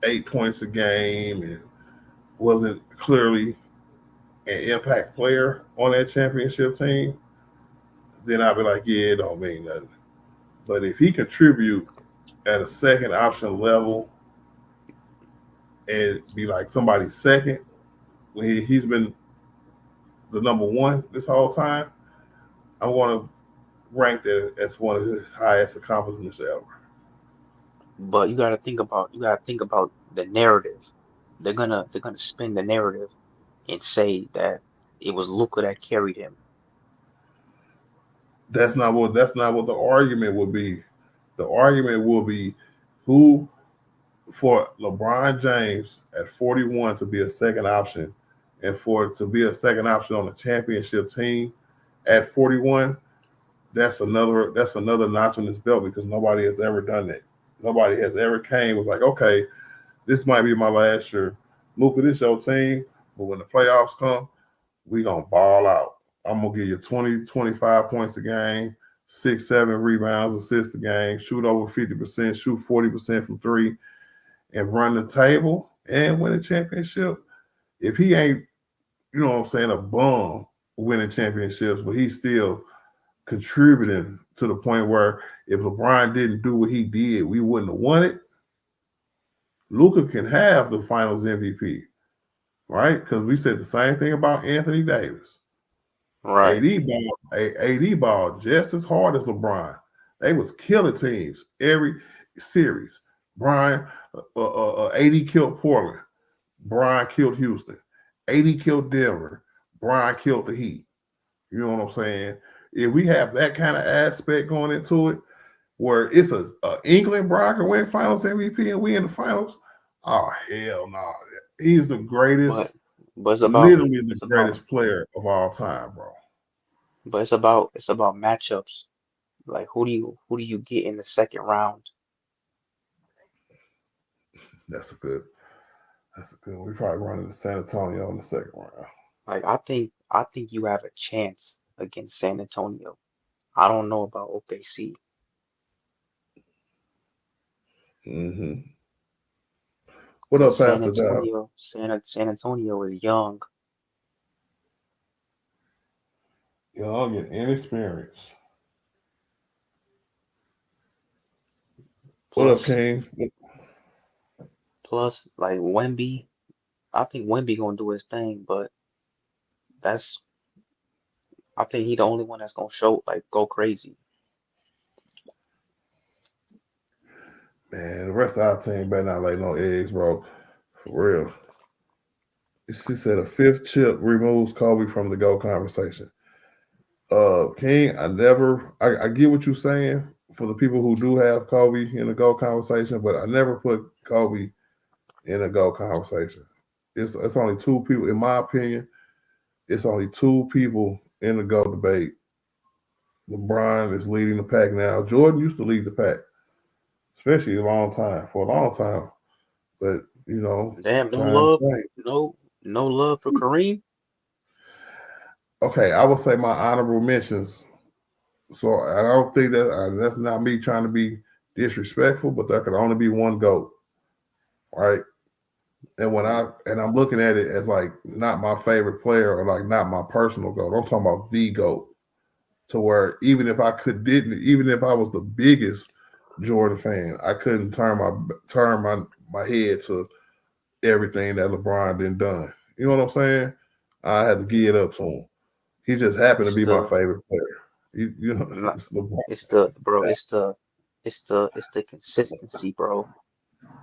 8 points a game and wasn't clearly an impact player on that championship team, then I'd be like, yeah, it don't mean nothing. But if he contribute at a second option level and be like somebody's second when he's been the number one this whole time, I want to rank that as one of his highest accomplishments ever. But you gotta think about the narrative. They're gonna spin the narrative and say that it was Luka that carried him. That's not what the argument would be. The argument will be who for LeBron James at 41 to be a second option and for to be a second option on a championship team at 41, that's another notch on his belt because nobody has ever done that. Nobody has ever came was like, okay, this might be my last year. Luka, this your team, but when the playoffs come, we gonna ball out. I'm gonna give you 20, 25 points a game, 6, 7 rebounds, assists a game, shoot over 50%, shoot 40% from three, and run the table and win a championship. If he ain't, what I'm saying, a bum winning championships, but he's still contributing to the point where if LeBron didn't do what he did, we wouldn't have won it. Luka can have the Finals MVP, right? Because we said the same thing about Anthony Davis. Right. AD ball just as hard as LeBron. They was killing teams every series. AD killed Portland. Brian killed Houston. AD killed Denver. Brian killed the Heat. You know what I'm saying? if we have that kind of aspect going into it, where it's a England Brock can win Finals MVP and we in the finals, oh hell no, he's the greatest, But but literally the it's about greatest player of all time, bro. it's about matchups. Like who do you get in the second round? That's a good. That's a good. We probably running to San Antonio in the second round. Like I think you have a chance against San Antonio. I don't know about OKC. Mm-hmm. What up, Because Pastor Dow? San Antonio is young. Young and inexperienced. What up, Plus King? plus like Wemby, I think Wemby gonna do his thing, but that's I think he the only one that's gonna show like go crazy. Man, the rest of our team better not lay no eggs, bro. For real. She said a fifth chip removes Kobe from the GO conversation. King, I get what you're saying for the people who do have Kobe in the GO conversation, but I never put Kobe in a GO conversation. It's only two people, in my opinion, it's only two people in the GO debate. LeBron is leading the pack now. Jordan used to lead the pack, especially for a long time. But Damn, time change. no love for Kareem. Okay, I would say my honorable mentions. So I don't think that's not me trying to be disrespectful, but there could only be one GOAT, right? And I'm looking at it as like not my favorite player or like not my personal GOAT. I'm talking about the GOAT. To where even if I was the biggest Jordan fan, I couldn't turn my head to everything that LeBron done. You know what I'm saying? I had to give it up to him. He just happened to It's be my the favorite player. You know, not- LeBron. it's the bro. It's the consistency, bro.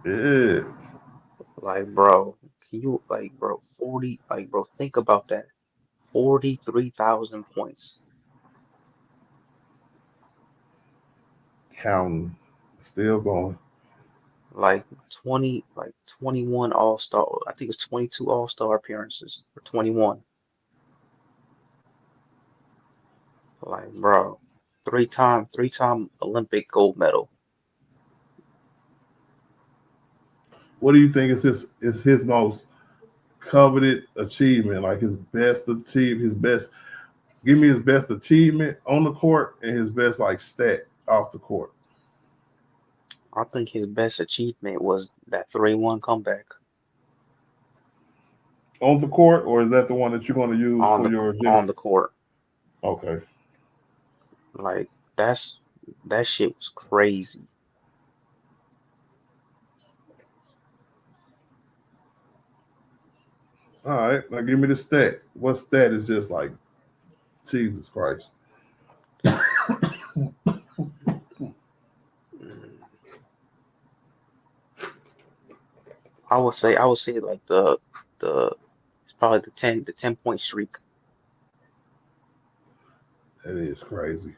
Yeah, Like, bro, can you like, bro, 40, like, bro, think about that. 43,000 points. counting, still going. Like 21 All-Star. I think it's 22 All-Star appearances or 21. Like, bro, three time Olympic gold medal. What do you think is his most coveted achievement? Like his best. Give me his best achievement on the court and his best like stat off the court. I think his best achievement was that 3-1 comeback On the court, or is that the one that you're going to use for your on agenda? the court. Okay. Like, that shit was crazy. All right. Now give me the stat. What stat is just like Jesus Christ? Mm, I would say like the it's probably the 10 point streak That is crazy.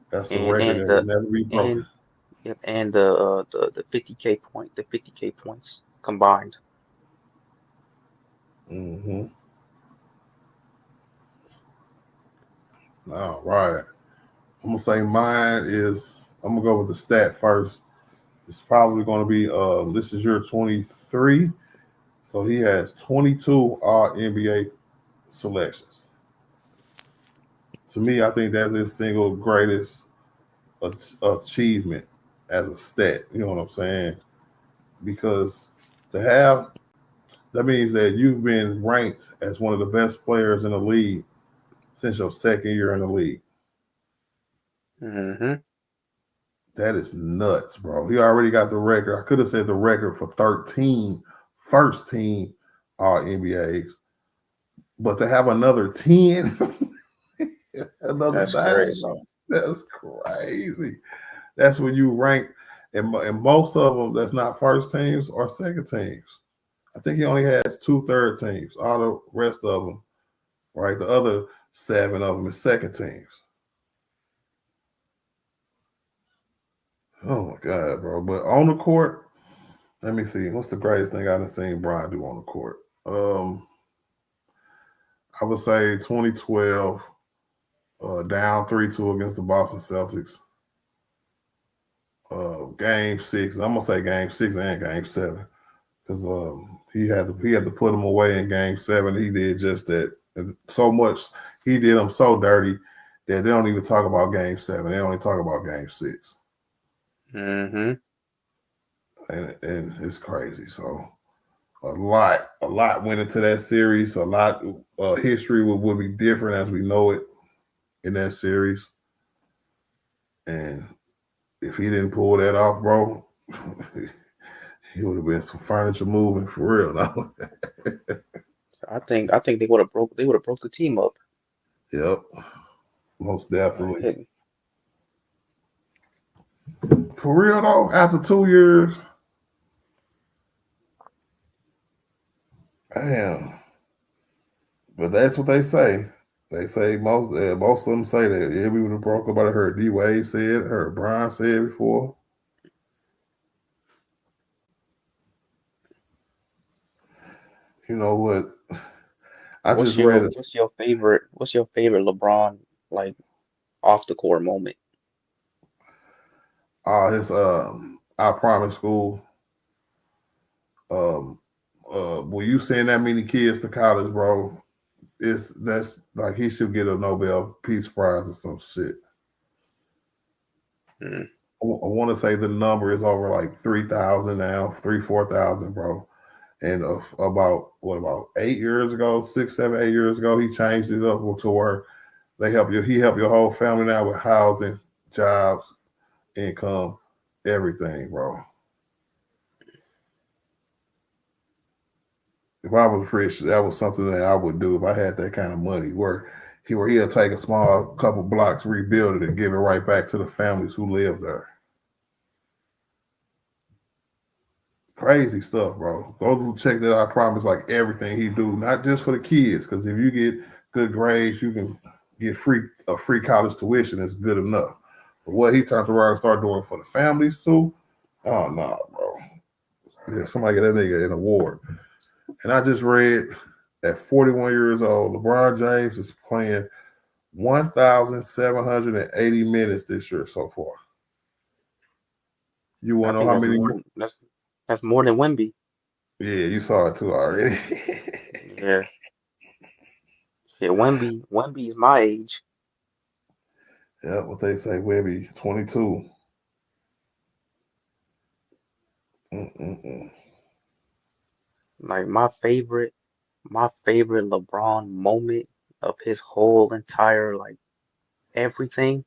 That's a and record and that will the never be broken. and yep, and the 50K points combined. Mm-hmm. All right. I'm gonna say mine is. I'm gonna go with the stat first. It's probably gonna be. This is your 23. So he has 22 All NBA selections. To me, I think that's his single greatest achievement as a stat. You know what I'm saying? Because to have that means that you've been ranked as one of the best players in the league since your second year in the league. Hmm. That is nuts, bro. He already got the record. I could have said the record for 13 first team All NBAs, but to have another 10, another That's nine, crazy. bro, that's crazy. That's when you rank, and most of them, that's not first teams or second teams. I think he only has two third teams. All the rest of them, right? The other seven of them is second teams. Oh my god, bro! But on the court, let me see. What's the greatest thing I've seen Brian do on the court? I would say 2012, down 3-2 against the Boston Celtics. Game six. I'm gonna say game six and game seven because he had to put them away in game seven. He did just that. And so much he did them so dirty that they don't even talk about game seven. They only talk about game six, Mm-hmm. and it's crazy. So a lot went into that series. A lot history would be different as we know it in that series. And if he didn't pull that off, bro, he would have been some furniture moving for real. No? I think they would have broke the team up. Yep, most Like, definitely. hey, For real though, after 2 years, damn. But that's what they say. They say most of them say that. Yeah, we would have broke up. I heard D Wade said, heard Brian said before. You know what? I what's just your read it. what's your favorite what's your favorite LeBron like off the court moment? His I promise school. Um, when you send that many kids to college, bro, that's like he should get a Nobel Peace Prize or some shit. Mm, I want to say the number is over like 3,000 now, 4,000, bro. And about 8 years ago, 6, 7, 8 years ago, he changed it up to where they help you. He helped your whole family now with housing, jobs, income, everything, bro. If I was rich, that was something that I would do if I had that kind of money. Where he'll take a small couple blocks, rebuild it, and give it right back to the families who live there. Crazy stuff, bro. Those who check that I promise like everything he do, not just for the kids, because if you get good grades, you can get free college tuition. It's good enough. But what he turned around and started doing for the families too, oh no, bro. Yeah, somebody get that nigga an award. And I just read at 41 years old, LeBron James is playing 1,780 minutes this year so far. You I want to know think how that's many? more than that's more than Wemby. Yeah, you saw it too already. Yeah, shit, Wemby is my age. Yeah, what they say, Webby, 22. Mm-mm-mm. Like my favorite LeBron moment of his whole entire like everything.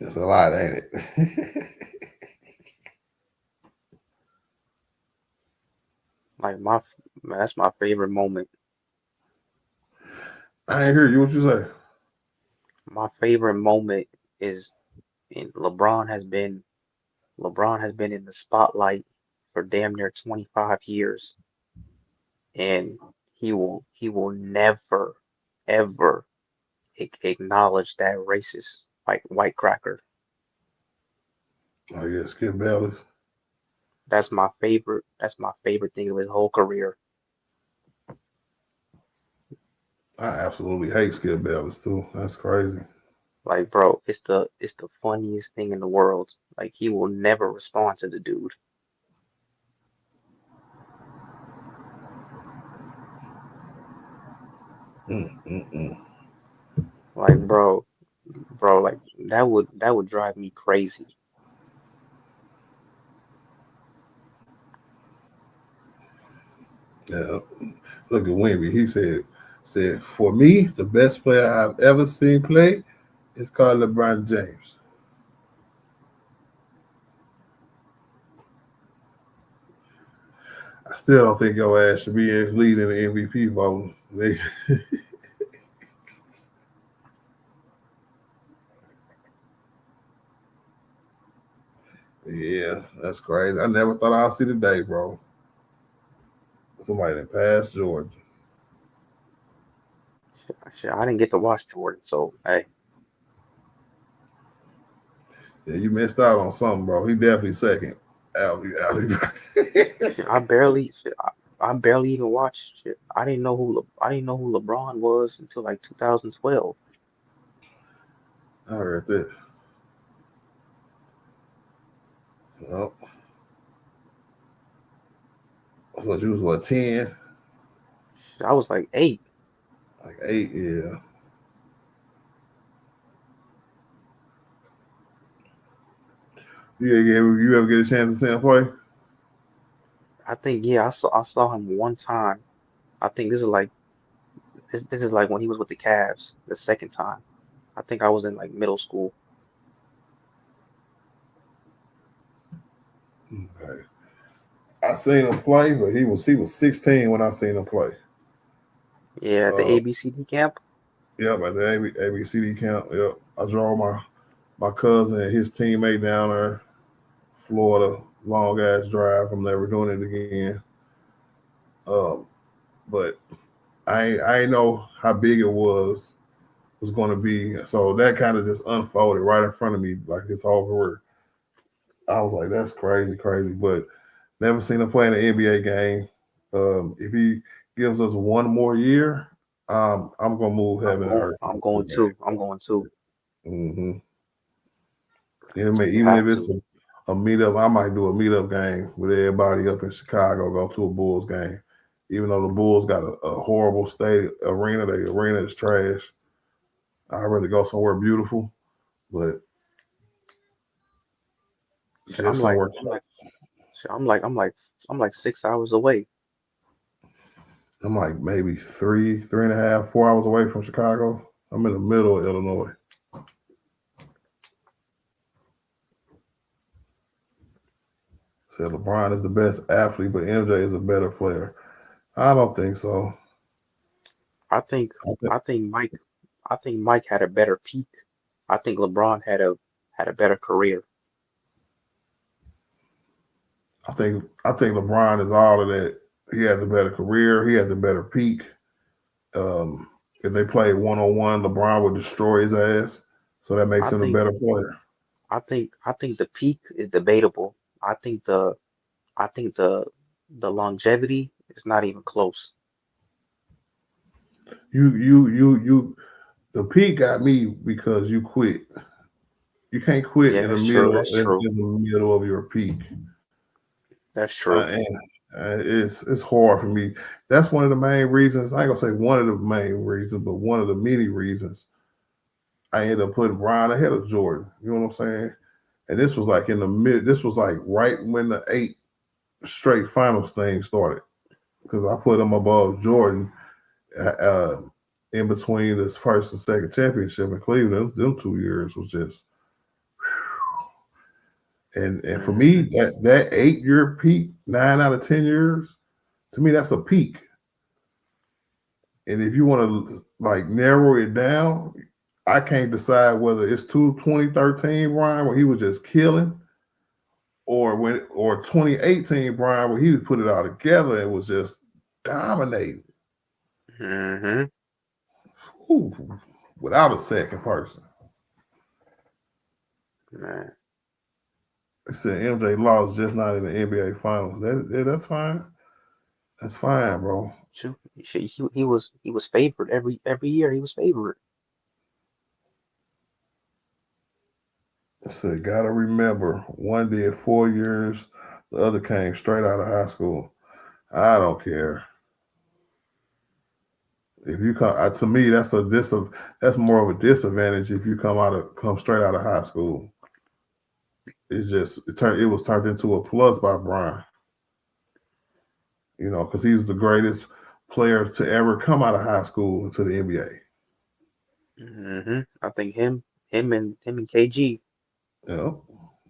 It's a lot, ain't it? Like that's my favorite moment. I ain't hear you. What you say? My favorite moment is in LeBron has been in the spotlight for damn near 25 years, and he will never ever acknowledge that racist like white cracker. Oh, yeah, Skip Bayless. That's my favorite thing of his whole career. I absolutely hate Skip Bayless, too. That's crazy. Like, bro, it's the funniest thing in the world. Like, he will never respond to the dude. Mm-mm-mm. Like, bro, like that would drive me crazy. Yeah. Look at Wimby. He said, for me, the best player I've ever seen play is called LeBron James. I still don't think your ass should be leading the MVP vote. Yeah, that's crazy. I never thought I'd see the day, bro. Somebody that passed Jordan. Shit, I didn't get to watch Jordan, so hey, Yeah, you missed out on something, bro. He definitely second. shit, I barely even watched shit. I didn't know who LeBron was until like 2012. I heard that. Well, what you was what 10, Shit, I was like 8. like 8, yeah. You ever get a chance to see him play? I think yeah, I saw him one time. I think this is like when he was with the Cavs the second time. I think I was in like middle school. Okay. I seen him play, but he was 16 when I seen him play. Yeah, at the Uh, ABCD camp. yep, at the ABCD camp. Yep, I drove my cousin and his teammate down there, Florida, long ass drive. I'm never doing it again. Um, but I ain't know how big it was going to be. So that kind of just unfolded right in front of me, like his whole career. I was like, that's crazy, crazy. But never seen him play in an NBA game. If he gives us one more year, I'm gonna move heaven and earth. I'm going too. I'm going too. Mm-hmm. You Even if have it's to. a meetup, I might do a meetup game with everybody up in Chicago. Go to a Bulls game, even though the Bulls got a horrible state arena. The arena is trash. I'd rather go somewhere beautiful, but Shit, just somewhere. shit, I'm like 6 hours away. I'm like maybe 3.5, 4 hours away from Chicago. I'm in the middle of Illinois. Said LeBron is the best athlete, but MJ is a better player. I don't think so. I think I think I think Mike had a better peak. I think LeBron had a better career. I think LeBron is all of that. He has a better career. He has a better peak. Um, if they played 1-on-1, LeBron would destroy his ass. So that makes I him a think better player. I think the peak is debatable. I think the longevity is not even close. You. The peak got me because you quit. You can't quit Yeah, in the that's true. middle That's true. in the middle of your peak. That's true. And it's hard for me. That's one of the main reasons. I ain't gonna say one of the main reasons, but one of the many reasons I ended up putting Brian ahead of Jordan. You know what I'm saying? And this was like in the mid. This was like right when the 8 straight finals thing started because I put him above Jordan uh, in between this first and second championship in Cleveland. Them 2 years was just and for me Hmm. that 8 year peak, 9 out of 10 years, to me that's a peak. And if you want to like narrow it down, I can't decide whether it's 2013 Brian where he was just killing, or 2018 Brian where he would put it all together and was just dominating. Hmm. Ooh, without a second person. Man, They said MJ lost just not in the NBA Finals. That's fine. That's fine, bro. shoot, he was favored every year. He was favored. I said, gotta remember, one did 4 years, the other came straight out of high school. I don't care. If you come, to me, that's more of a disadvantage if you come straight out of high school. It was turned into a plus by Brian. Because he's the greatest player to ever come out of high school into the NBA. I think him and KG. You know,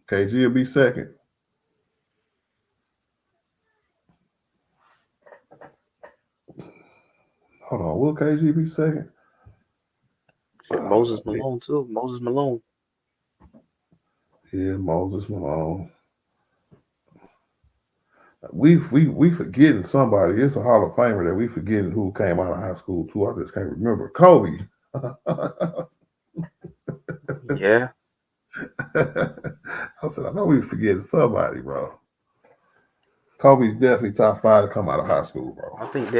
KG will be second. Hold on, will KG be second? Shit, Moses Malone too. Moses Malone. Yeah, Moses Malone. We forgetting somebody. It's a Hall of Famer that we forgetting who came out of high school too. I just can't remember. Kobe. Yeah, I said, I know we forgetting somebody, bro. Kobe's definitely top five to come out of high school, bro. I think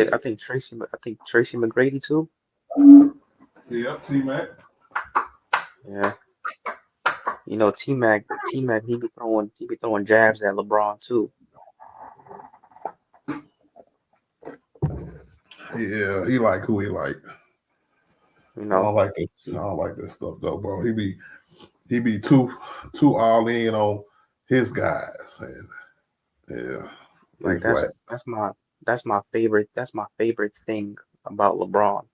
Tracy McGrady too. Yeah, T Mac. Yeah, you know T Mac he be throwing jabs at LeBron too. Yeah, he like who he like. You I know, don't like this. I don't like this stuff though, bro. He be too all in on his guys, and yeah, like he's whack. that's my favorite thing about LeBron.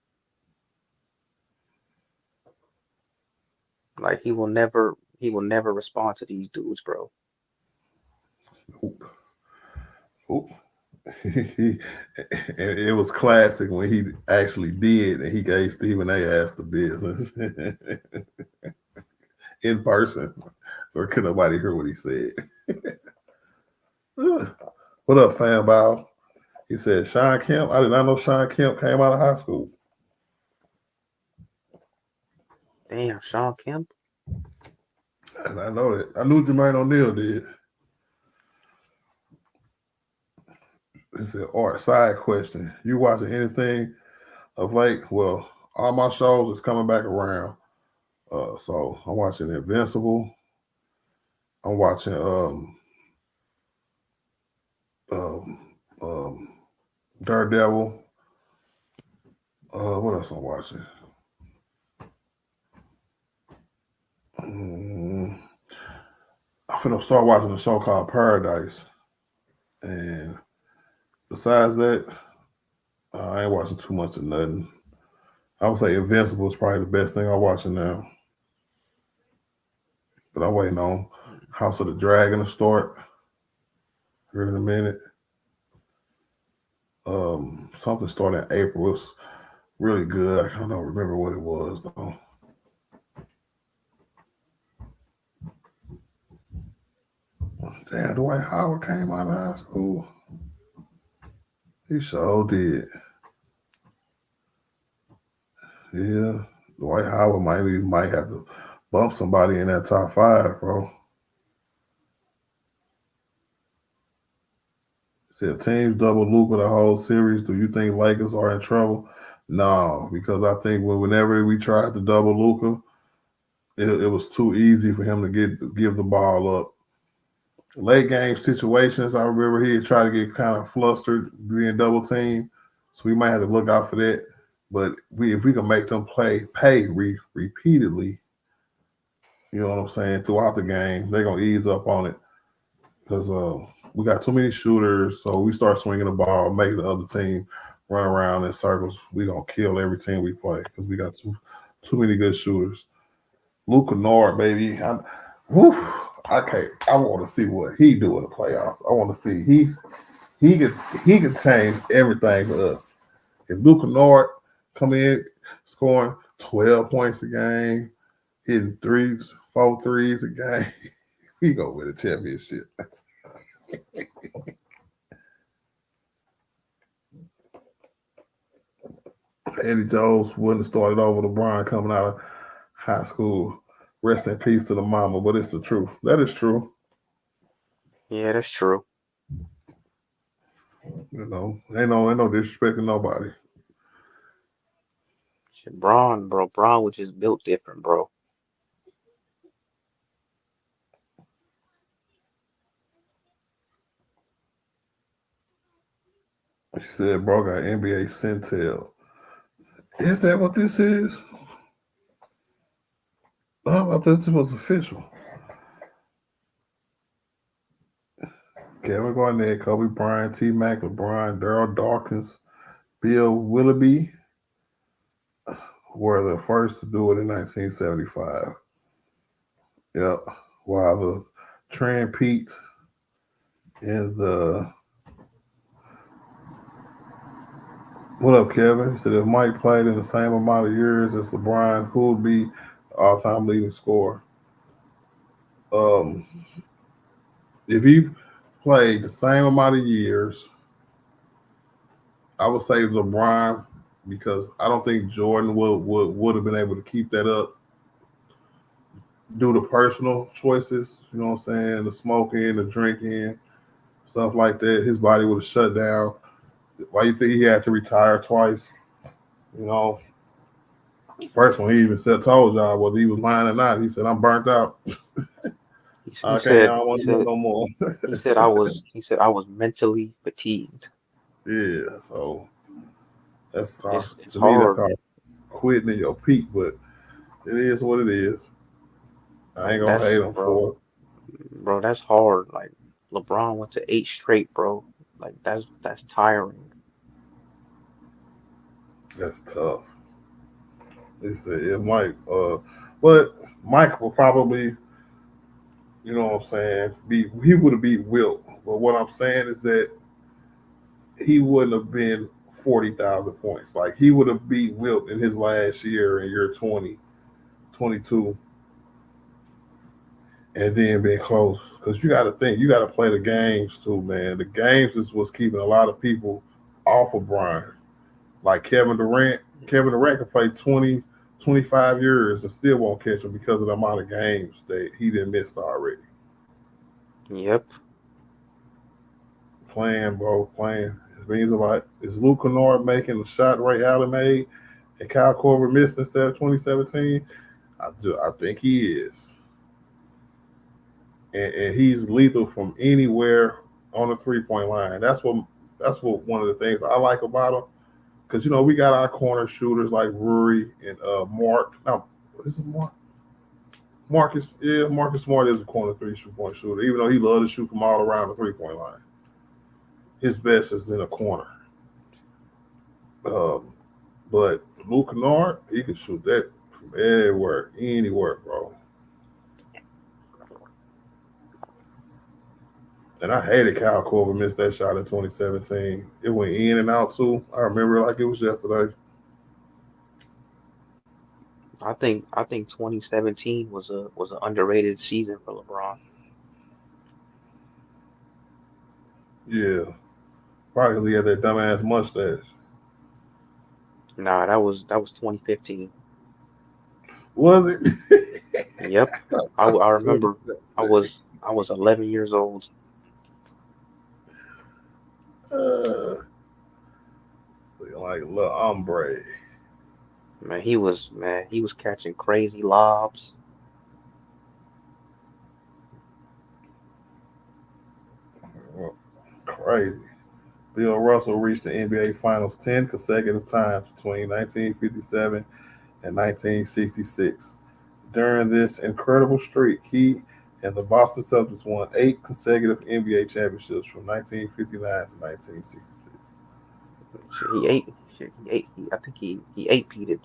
Like he will never respond to these dudes, bro. Oop, oop. And it was classic when he actually did, and he gave Stephen A. ass the business in person, or could nobody hear what he said? What up, fan bow? He said Sean Kemp. I did not know Sean Kemp came out of high school. Damn, Sean Kemp. And I know that. I knew Jermaine O'Neal did. He said, Art, side question. You watching anything of late? Well, all my shows is coming back around. So I'm watching Invincible. I'm watching um, um, Daredevil. What else I'm watching? Mm, I'm finna start watching a show called Paradise. And besides that, I ain't watching too much of nothing. I would say Invincible is probably the best thing I'm watching now. But I'm waiting on House of the Dragon to start here in a minute. Something started in April. It's really good. I don't remember what it was though. Damn, Dwight Howard came out of high school. He sure did. Yeah, Dwight Howard might have to bump somebody in that top five, bro. Said teams double Luka the whole series. Do you think Lakers are in trouble? No, because I think whenever we tried to double Luka, it was too easy for him to give the ball up. Late game situations, I remember he tried to get kind of flustered being double teamed, so we might have to look out for that. But if we can make them pay repeatedly, you know what I'm saying, throughout the game, they're gonna ease up on it because we got too many shooters. So we start swinging the ball, making the other team run around in circles. We gonna kill every team we play because we got too many good shooters. Luka Nord, baby, whew, I can't. I want to see what he do in the playoffs. I want to see he could change everything for us. If Luka Nord come in scoring 12 points a game, hitting threes, 4 threes a game, he gonna win a championship. Eddie Jones wouldn't have started over LeBron coming out of high school. Rest in peace to the mama, but it's the truth. That is true. Yeah, that's true. Ain't no disrespect to nobody. Shit, Braun, bro. Braun was just built different, bro. She said, bro, got NBA Centel. Is that what this is? Oh, I thought this was official. Kevin Garnett, Kobe Bryant, T Mac, LeBron, Daryl Dawkins, Bill Willoughby were the first to do it in 1975. Yep. While the trend peaked in the what up, Kevin? He said if Mike played in the same amount of years as LeBron, who would be all-time leading scorer? Um, if he played the same amount of years. I would say LeBron because I don't think Jordan would have been able to keep that up due to personal choices. You know what I'm saying? The smoking, the drinking, stuff like that. His body would have shut down. Why you think he had to retire twice? You know, first one he even told y'all whether he was lying or not. He said, "I'm burnt out. He I can't. I said don't he want to do it said no more." I was mentally fatigued. Yeah. So that's It's to me that's hard. called quitting at your peak. But it is what it is. I ain't Like gonna hate that's him bro, for it. bro, that's hard. Like LeBron went to 8 straight, bro. Like that's tiring. That's tough. He said, "Yeah, Mike." But Mike will probably, you know what I'm saying, he would have beat Wilt. But what I'm saying is that he wouldn't have been 40,000 points. Like he would have beat Wilt in his last year in year 20, 22, and then been close. Because you got to think, you got to play the games too, man. The games is what's keeping a lot of people off of Brian. Like Kevin Durant. Kevin Durant can play 20, 25 years and still won't catch him because of the amount of games that he didn't miss already. Yep. Playing, bro, playing. It means a lot. Is Luke Kennard making the shot Ray Allen made and Kyle Korver missed instead of 2017? I think he is. And he's lethal from anywhere on the 3-point line. That's what one of the things I like about him. Because we got our corner shooters like Rory and Mark. Now, is it Mark? Marcus, yeah, Marcus Smart is a corner 3-point shooter, even though he loves to shoot from all around the 3-point line. His best is in a corner. But Luke Kennard, he can shoot that from everywhere, anywhere, bro. And I hated Kyle Korver missed that shot in 2017. It went in and out too. I remember it like it was yesterday. I think 2017 was an underrated season for LeBron. Yeah, probably 'cause he had that dumbass mustache. Nah, that was 2015. Was it? Yep. I remember I was 11 years old. uh, like little ombre. Man, he was catching crazy lobs. Well, crazy. Bill Russell reached the NBA Finals 10 consecutive times between 1957 and 1966. During this incredible streak, he and the Boston Celtics won 8 consecutive NBA championships from 1959 to 1966. I think he ate-peated.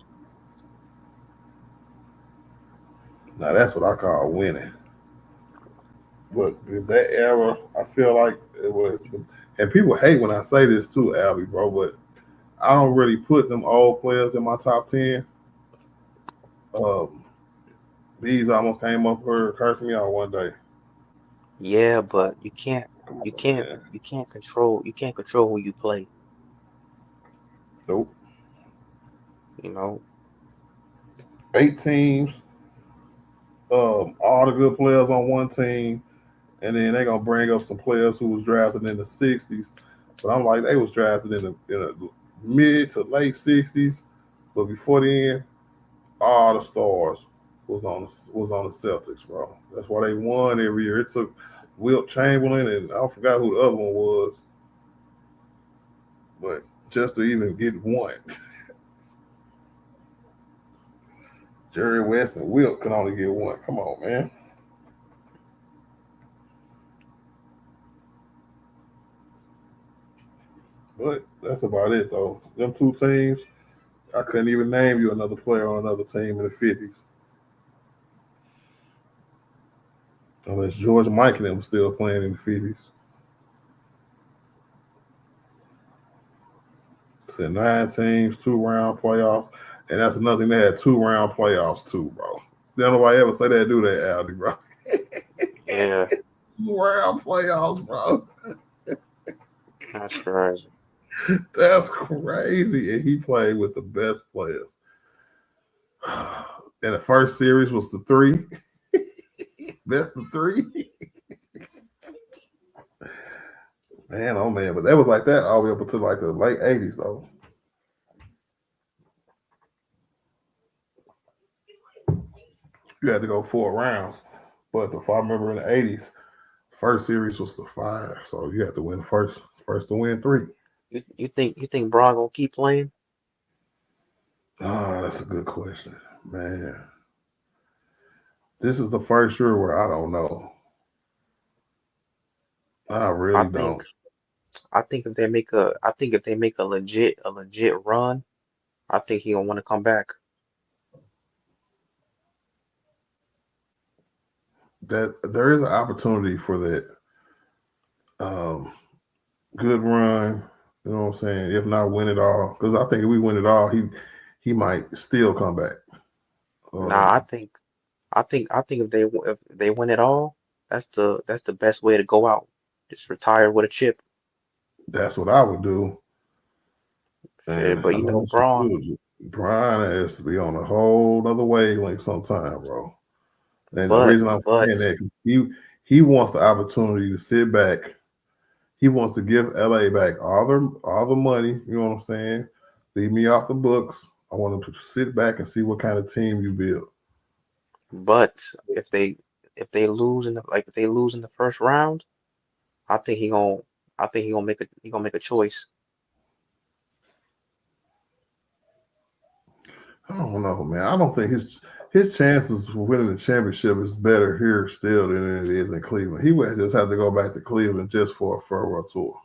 Now that's what I call winning. But in that era, I feel like it was, and people hate when I say this too, Albie, bro, but I don't really put them old players in my top 10. Um, these almost came up for cursing me out one day. Yeah, but you can't Come you on, can't man. you can't control who you play, Nope. you know. 8 teams, all the good players on one team, and then they're gonna bring up some players who was drafted in the '60s. But I'm like, they was drafted in the mid to late '60s. But before then, all the stars was on the Celtics, bro. That's why they won every year. It took Wilt Chamberlain and I forgot who the other one was, but just to even get one, Jerry West and Wilt could only get one. Come on, man. But that's about it, though. Them 2 teams, I couldn't even name you another player on another team in the '50s, unless George Mike and them was still playing in the '50s. Said 9 teams, 2-round playoffs, and that's another thing. They had 2-round playoffs too, bro. Don't nobody ever say that, do they, Aldi, bro? Yeah. round playoffs, bro. That's crazy. That's crazy. And he played with the best players. And the first series was the three. Best of three. Man, oh man. But that was like that all the way up until like the late 80s, though. You had to go 4 rounds. But if I remember in the 80s, first series was the 5. So you had to win first to win 3. You think Bron gonna keep playing? Ah, that's a good question. Man. This is the first year where I don't know. I I really think don't. if they make a legit run, I think he gonna want to come back. That there is an opportunity for that um, good run. You know what I'm saying? If not win it all, because I think if we win it all, he might still come back. Nah, I Um, think I think if they win it all, that's the best way to go out. Just retire with a chip. that's what I would do. And Shit, but I you know know, what you Braun, do. Brian has to be on a whole other wavelength sometime, bro. And the but reason I'm but saying that, 'cause he wants the opportunity to sit back. He wants to give LA back all the money. You know what I'm saying? Leave me off the books. I want him to sit back and see what kind of team you build. but if they lose in the first round, I think he gonna I think he gonna make a choice. I don't know, man. I don't think his chances for winning the championship is better here still than it is in Cleveland. He would just have to go back to Cleveland just for a farewell tour,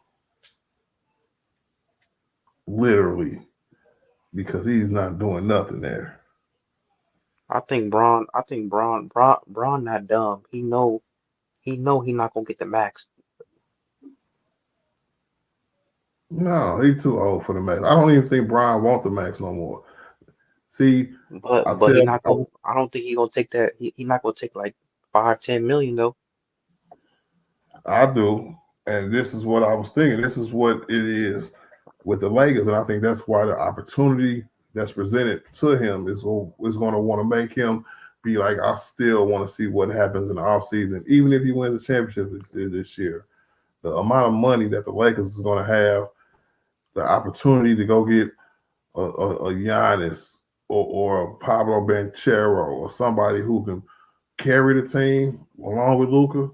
literally, because he's not doing nothing there. I think Braun not dumb. He know he not gonna get the max. No, he's too old for the max. I don't even think Brian wants the max no more. See, I But he tell not gonna. I don't think he gonna take that. He not gonna take like 5-10 million though. I do, and this is what I was thinking. This is what it is with the Lakers, and I think that's why the opportunity that's presented to him is going to want to make him be like, I still want to see what happens in the offseason, even if he wins the championship this year. The amount of money that the Lakers is going to have, the opportunity to go get a Giannis or a Pablo Banchero or somebody who can carry the team along with Luca,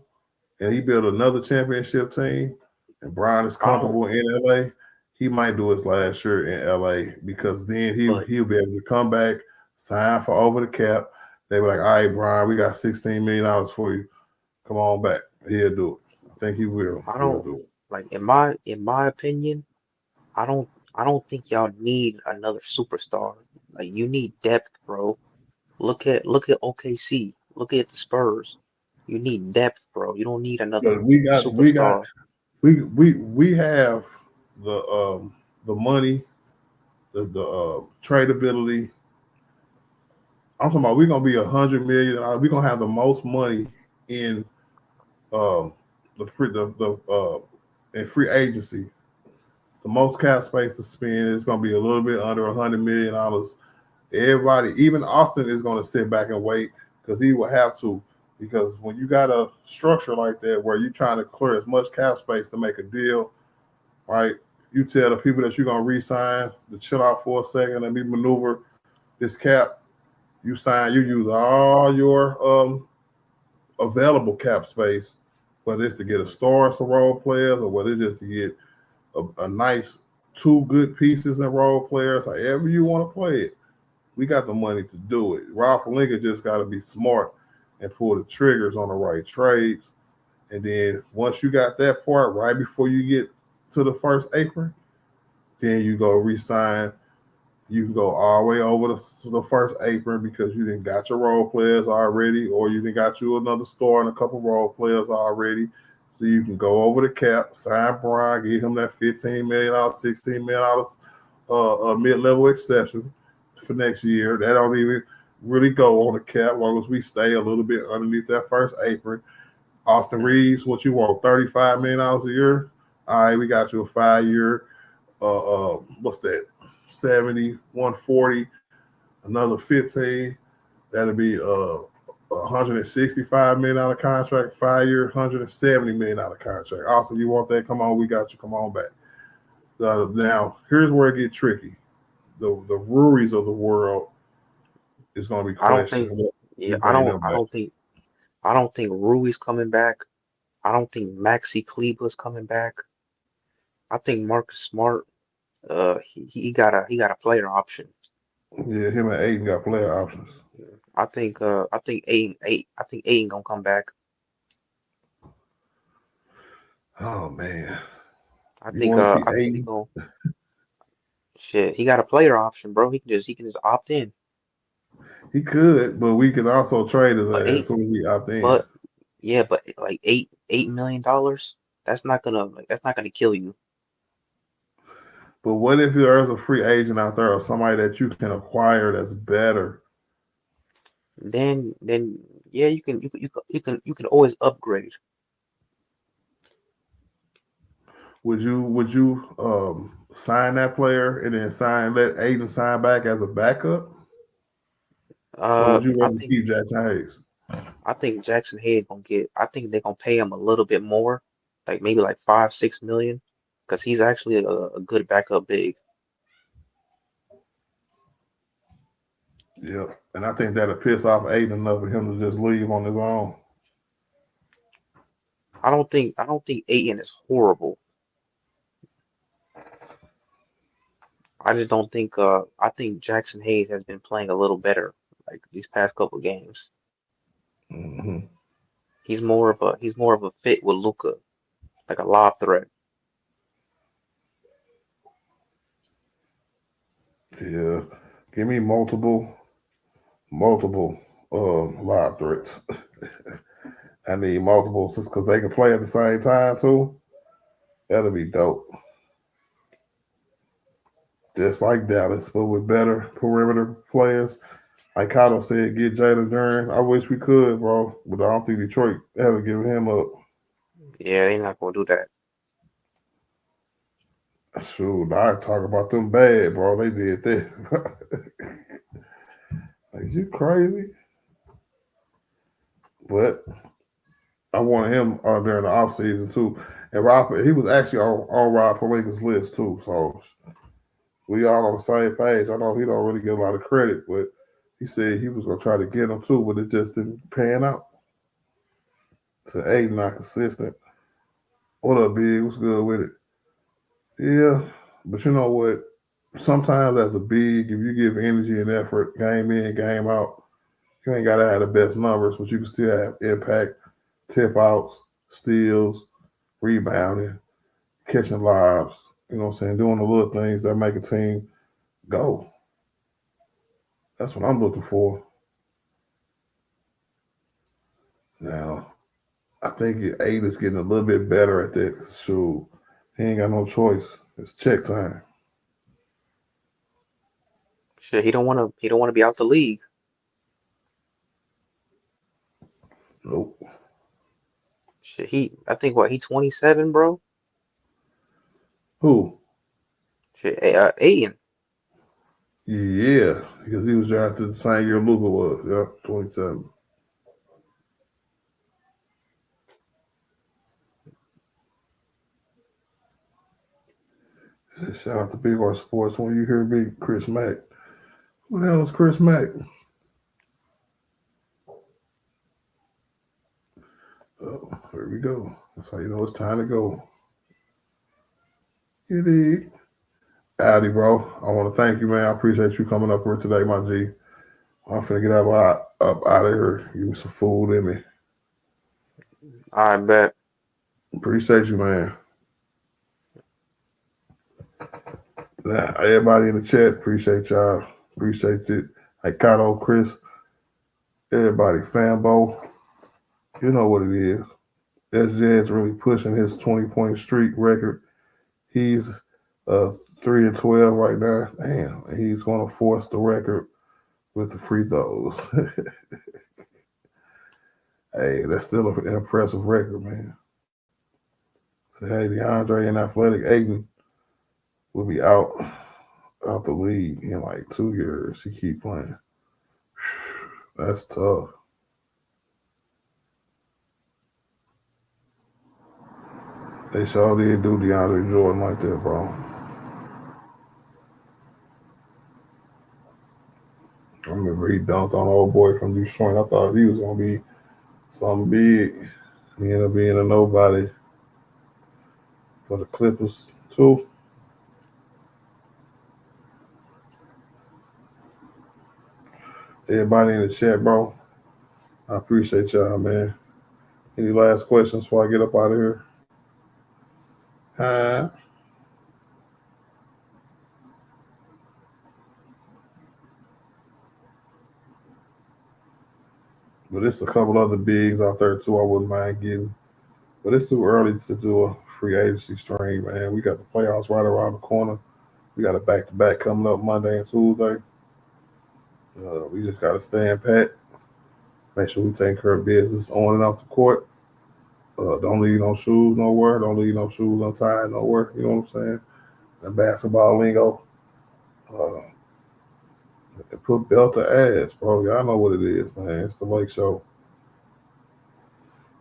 and he built another championship team, and Brian is I don't. comfortable in LA, he might do his last year in LA because then But he'll be able to come back, sign for over the cap. They be like, all right, Brian, we got $16 million for you. Come on back. He'll do it. I think he will. I He'll don't do it. like in my opinion. I don't think y'all need another superstar. Like you need depth, bro. Look at OKC. Look at the Spurs. You need depth, bro. You don't need another But we got superstar. we have the money, the tradability. I'm talking about we're gonna be 100 million. We're gonna have the most money in um, in free agency, the most cap space to spend is going to be a little bit under $100 million. Everybody, even Austin, is going to sit back and wait because he will have to. Because when you got a structure like that where you're trying to clear as much cap space to make a deal, right? You tell the people that you're going to re-sign to chill out for a second and me maneuver this cap. You sign, you use all your available cap space, whether it's to get a star some role players or whether it's just to get a nice 2 good pieces and role players, however you want to play it. We got the money to do it. Rob Pelinka just got to be smart and pull the triggers on the right trades. And then once you got that part right before you get to the first apron, then you go re-sign. You can go all the way over the first apron because you didn't got your role players already, or you didn't got you another star and a couple role players already. So you can go over the cap, sign Brian, give him that $15 million, $16 million mid-level exception for next year. That don't even really go on the cap as long as we stay a little bit underneath that first apron. Austin Reeves, what you want? $35 million a year. All right, we got you a 5 year. What's that? 70, 140, another 15. That'll be $165 million contract, 5 year, $170 million contract. Also, you want that? Come on, we got you. Come on back. Now, here's where it gets tricky. The Ruries of the world is going to be I don't think. questioned. Yeah, Bring them back. I don't think Rui's coming back. I don't think Maxi Kleber's coming back. I think Marcus Smart. He got a player option. Yeah, him and Aiden got player options. I think Aiden gonna come back. Oh man, I you want to see I think he Aiden? gonna shit. He got a player option, bro. He can just opt in. He could, but we can also trade his But ass as eight, soon as he opt in. but yeah, but like $8 million. That's not gonna kill you. But what if there's a free agent out there or somebody that you can acquire that's better? Then yeah, you can always upgrade. Would you sign that player and then let Aiden sign back as a backup, or would you I rather think keep Jackson Hayes? I think Jackson Hayes gonna get. I think they're gonna pay him a little bit more, like maybe like 5, 6 million, because he's actually a good backup big. Yeah, and I think that'll piss off Aiden enough for him to just leave on his own. I don't think Aiton is horrible. I just don't think. I think Jackson Hayes has been playing a little better like these past couple games. Hmm. He's more of a fit with Luca, like a lob threat. Yeah, give me multiple live threats. I need multiple because they can play at the same time too. That'll be dope. Just like Dallas, but with better perimeter players. Like Kato said, get Jalen Duren. I wish we could, bro, but I don't think Detroit ever give him up. Yeah, they're not gonna do that. Shoot, I talk about them bad, bro. They did that. Like, you crazy? But I wanted him during the offseason too. And Rob, he was actually on Rob Pelinka's list too. So we all on the same page. I know he don't really get a lot of credit, but he said he was gonna try to get him too, but it just didn't pan out. So Aiden not consistent. What up, Big? What's good with it? Yeah, but you know what? Sometimes as a big, if you give energy and effort, game in, game out, you ain't gotta have the best numbers, but you can still have impact, tip outs, steals, rebounding, catching lives. You know what I'm saying? Doing the little things that make a team go. That's what I'm looking for. Now, I think Aid is getting a little bit better at that. So he ain't got no choice. It's check time. Shit, he don't wanna be out the league. Nope. Shit, I think he 27, bro. Who? Shit, Aiton. Yeah, because he was drafted the same year Luka was. Yep, 27. Shout out to Big R Sports. When you hear me, Chris Mack. Who the hell is Chris Mack? Oh, here we go. That's how you know it's time to go. It is. Howdy, bro. I want to thank you, man. I appreciate you coming up here today, my G. I'm finna get up out of here. Give me some food in me. I bet. Appreciate you, man. Now, everybody in the chat, appreciate y'all. Appreciate it. Like Kato, Chris, everybody, Fambo. You know what it is. SJ's really pushing his 20-point streak record. He's 3-12 right now. Damn, he's going to force the record with the free throws. Hey, that's still an impressive record, man. So, hey, DeAndre and Athletic Aiden will be out the league in like 2 years. He keep playing. That's tough. They sure did do DeAndre Jordan like that, bro. I remember he dunked on an old boy from Detroit. I thought he was gonna be something big. He ended up being a nobody for the Clippers too. Everybody in the chat, bro. I appreciate y'all, man. Any last questions before I get up out of here? Huh? But it's a couple other bigs out there too I wouldn't mind getting. But it's too early to do a free agency stream, man. We got the playoffs right around the corner. We got a back-to-back coming up Monday and Tuesday. We just got to stand pat. Make sure we take care of business on and off the court. Don't leave no shoes nowhere. Don't leave no shoes untied nowhere. You know what I'm saying? The basketball lingo. Put belt to ass, bro. Y'all know what it is, man. It's the Lake Show.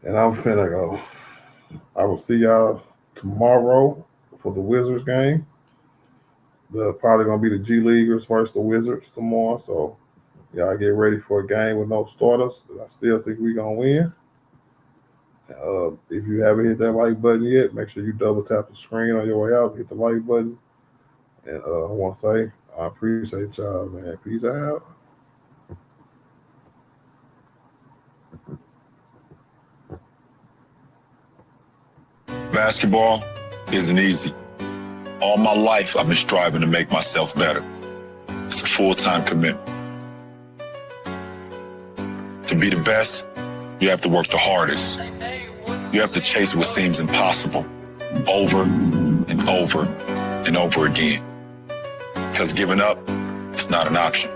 And I'm finna go. I will see y'all tomorrow for the Wizards game. They're probably going to be the G Leaguers versus the Wizards tomorrow. So y'all get ready for a game with no starters. I still think we're going to win. If you haven't hit that like button yet, make sure you double tap the screen on your way out. Hit the like button. And I want to say, I appreciate y'all, man. Peace out. Basketball isn't easy. All my life, I've been striving to make myself better. It's a full-time commitment. To be the best, you have to work the hardest. You have to chase what seems impossible over and over and over again. Because giving up, it's not an option.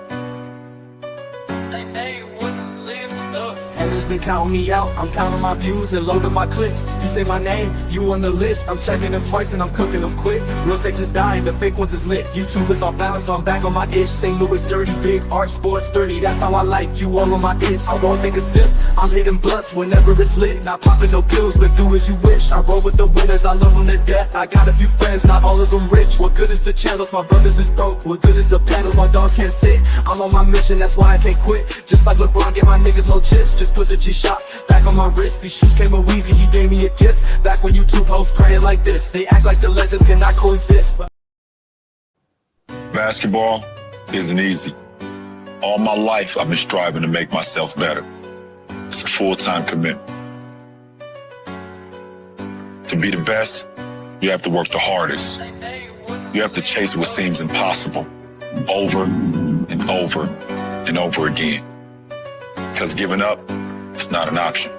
Haters been counting me out, I'm counting my views and loading my clicks. You say my name, you on the list. I'm checking them twice and I'm cooking them quick. Real takes is dying, the fake ones is lit. YouTube is off balance, so I'm back on my itch. St. Louis dirty, big art, sports dirty. That's how I like you all on my itch. I won't take a sip, I'm hitting blunts whenever it's lit. Not popping no pills, but do as you wish. I roll with the winners, I love them to death. I got a few friends, not all of them rich. What good is the channels, my brothers is broke. What good is the panels, my dogs can't sit. I'm on my mission, that's why I can't quit. Just like LeBron, get my niggas no chips. Just put the G-Shock back on my wrist. These shoes came with Weezy, he gave me a gift. Back when YouTube hosts praying like this. They act like the legends cannot coexist. Basketball isn't easy. All my life, I've been striving to make myself better. It's a full-time commitment. To be the best, you have to work the hardest. You have to chase what seems impossible over and over and over again. Because giving up, it's not an option.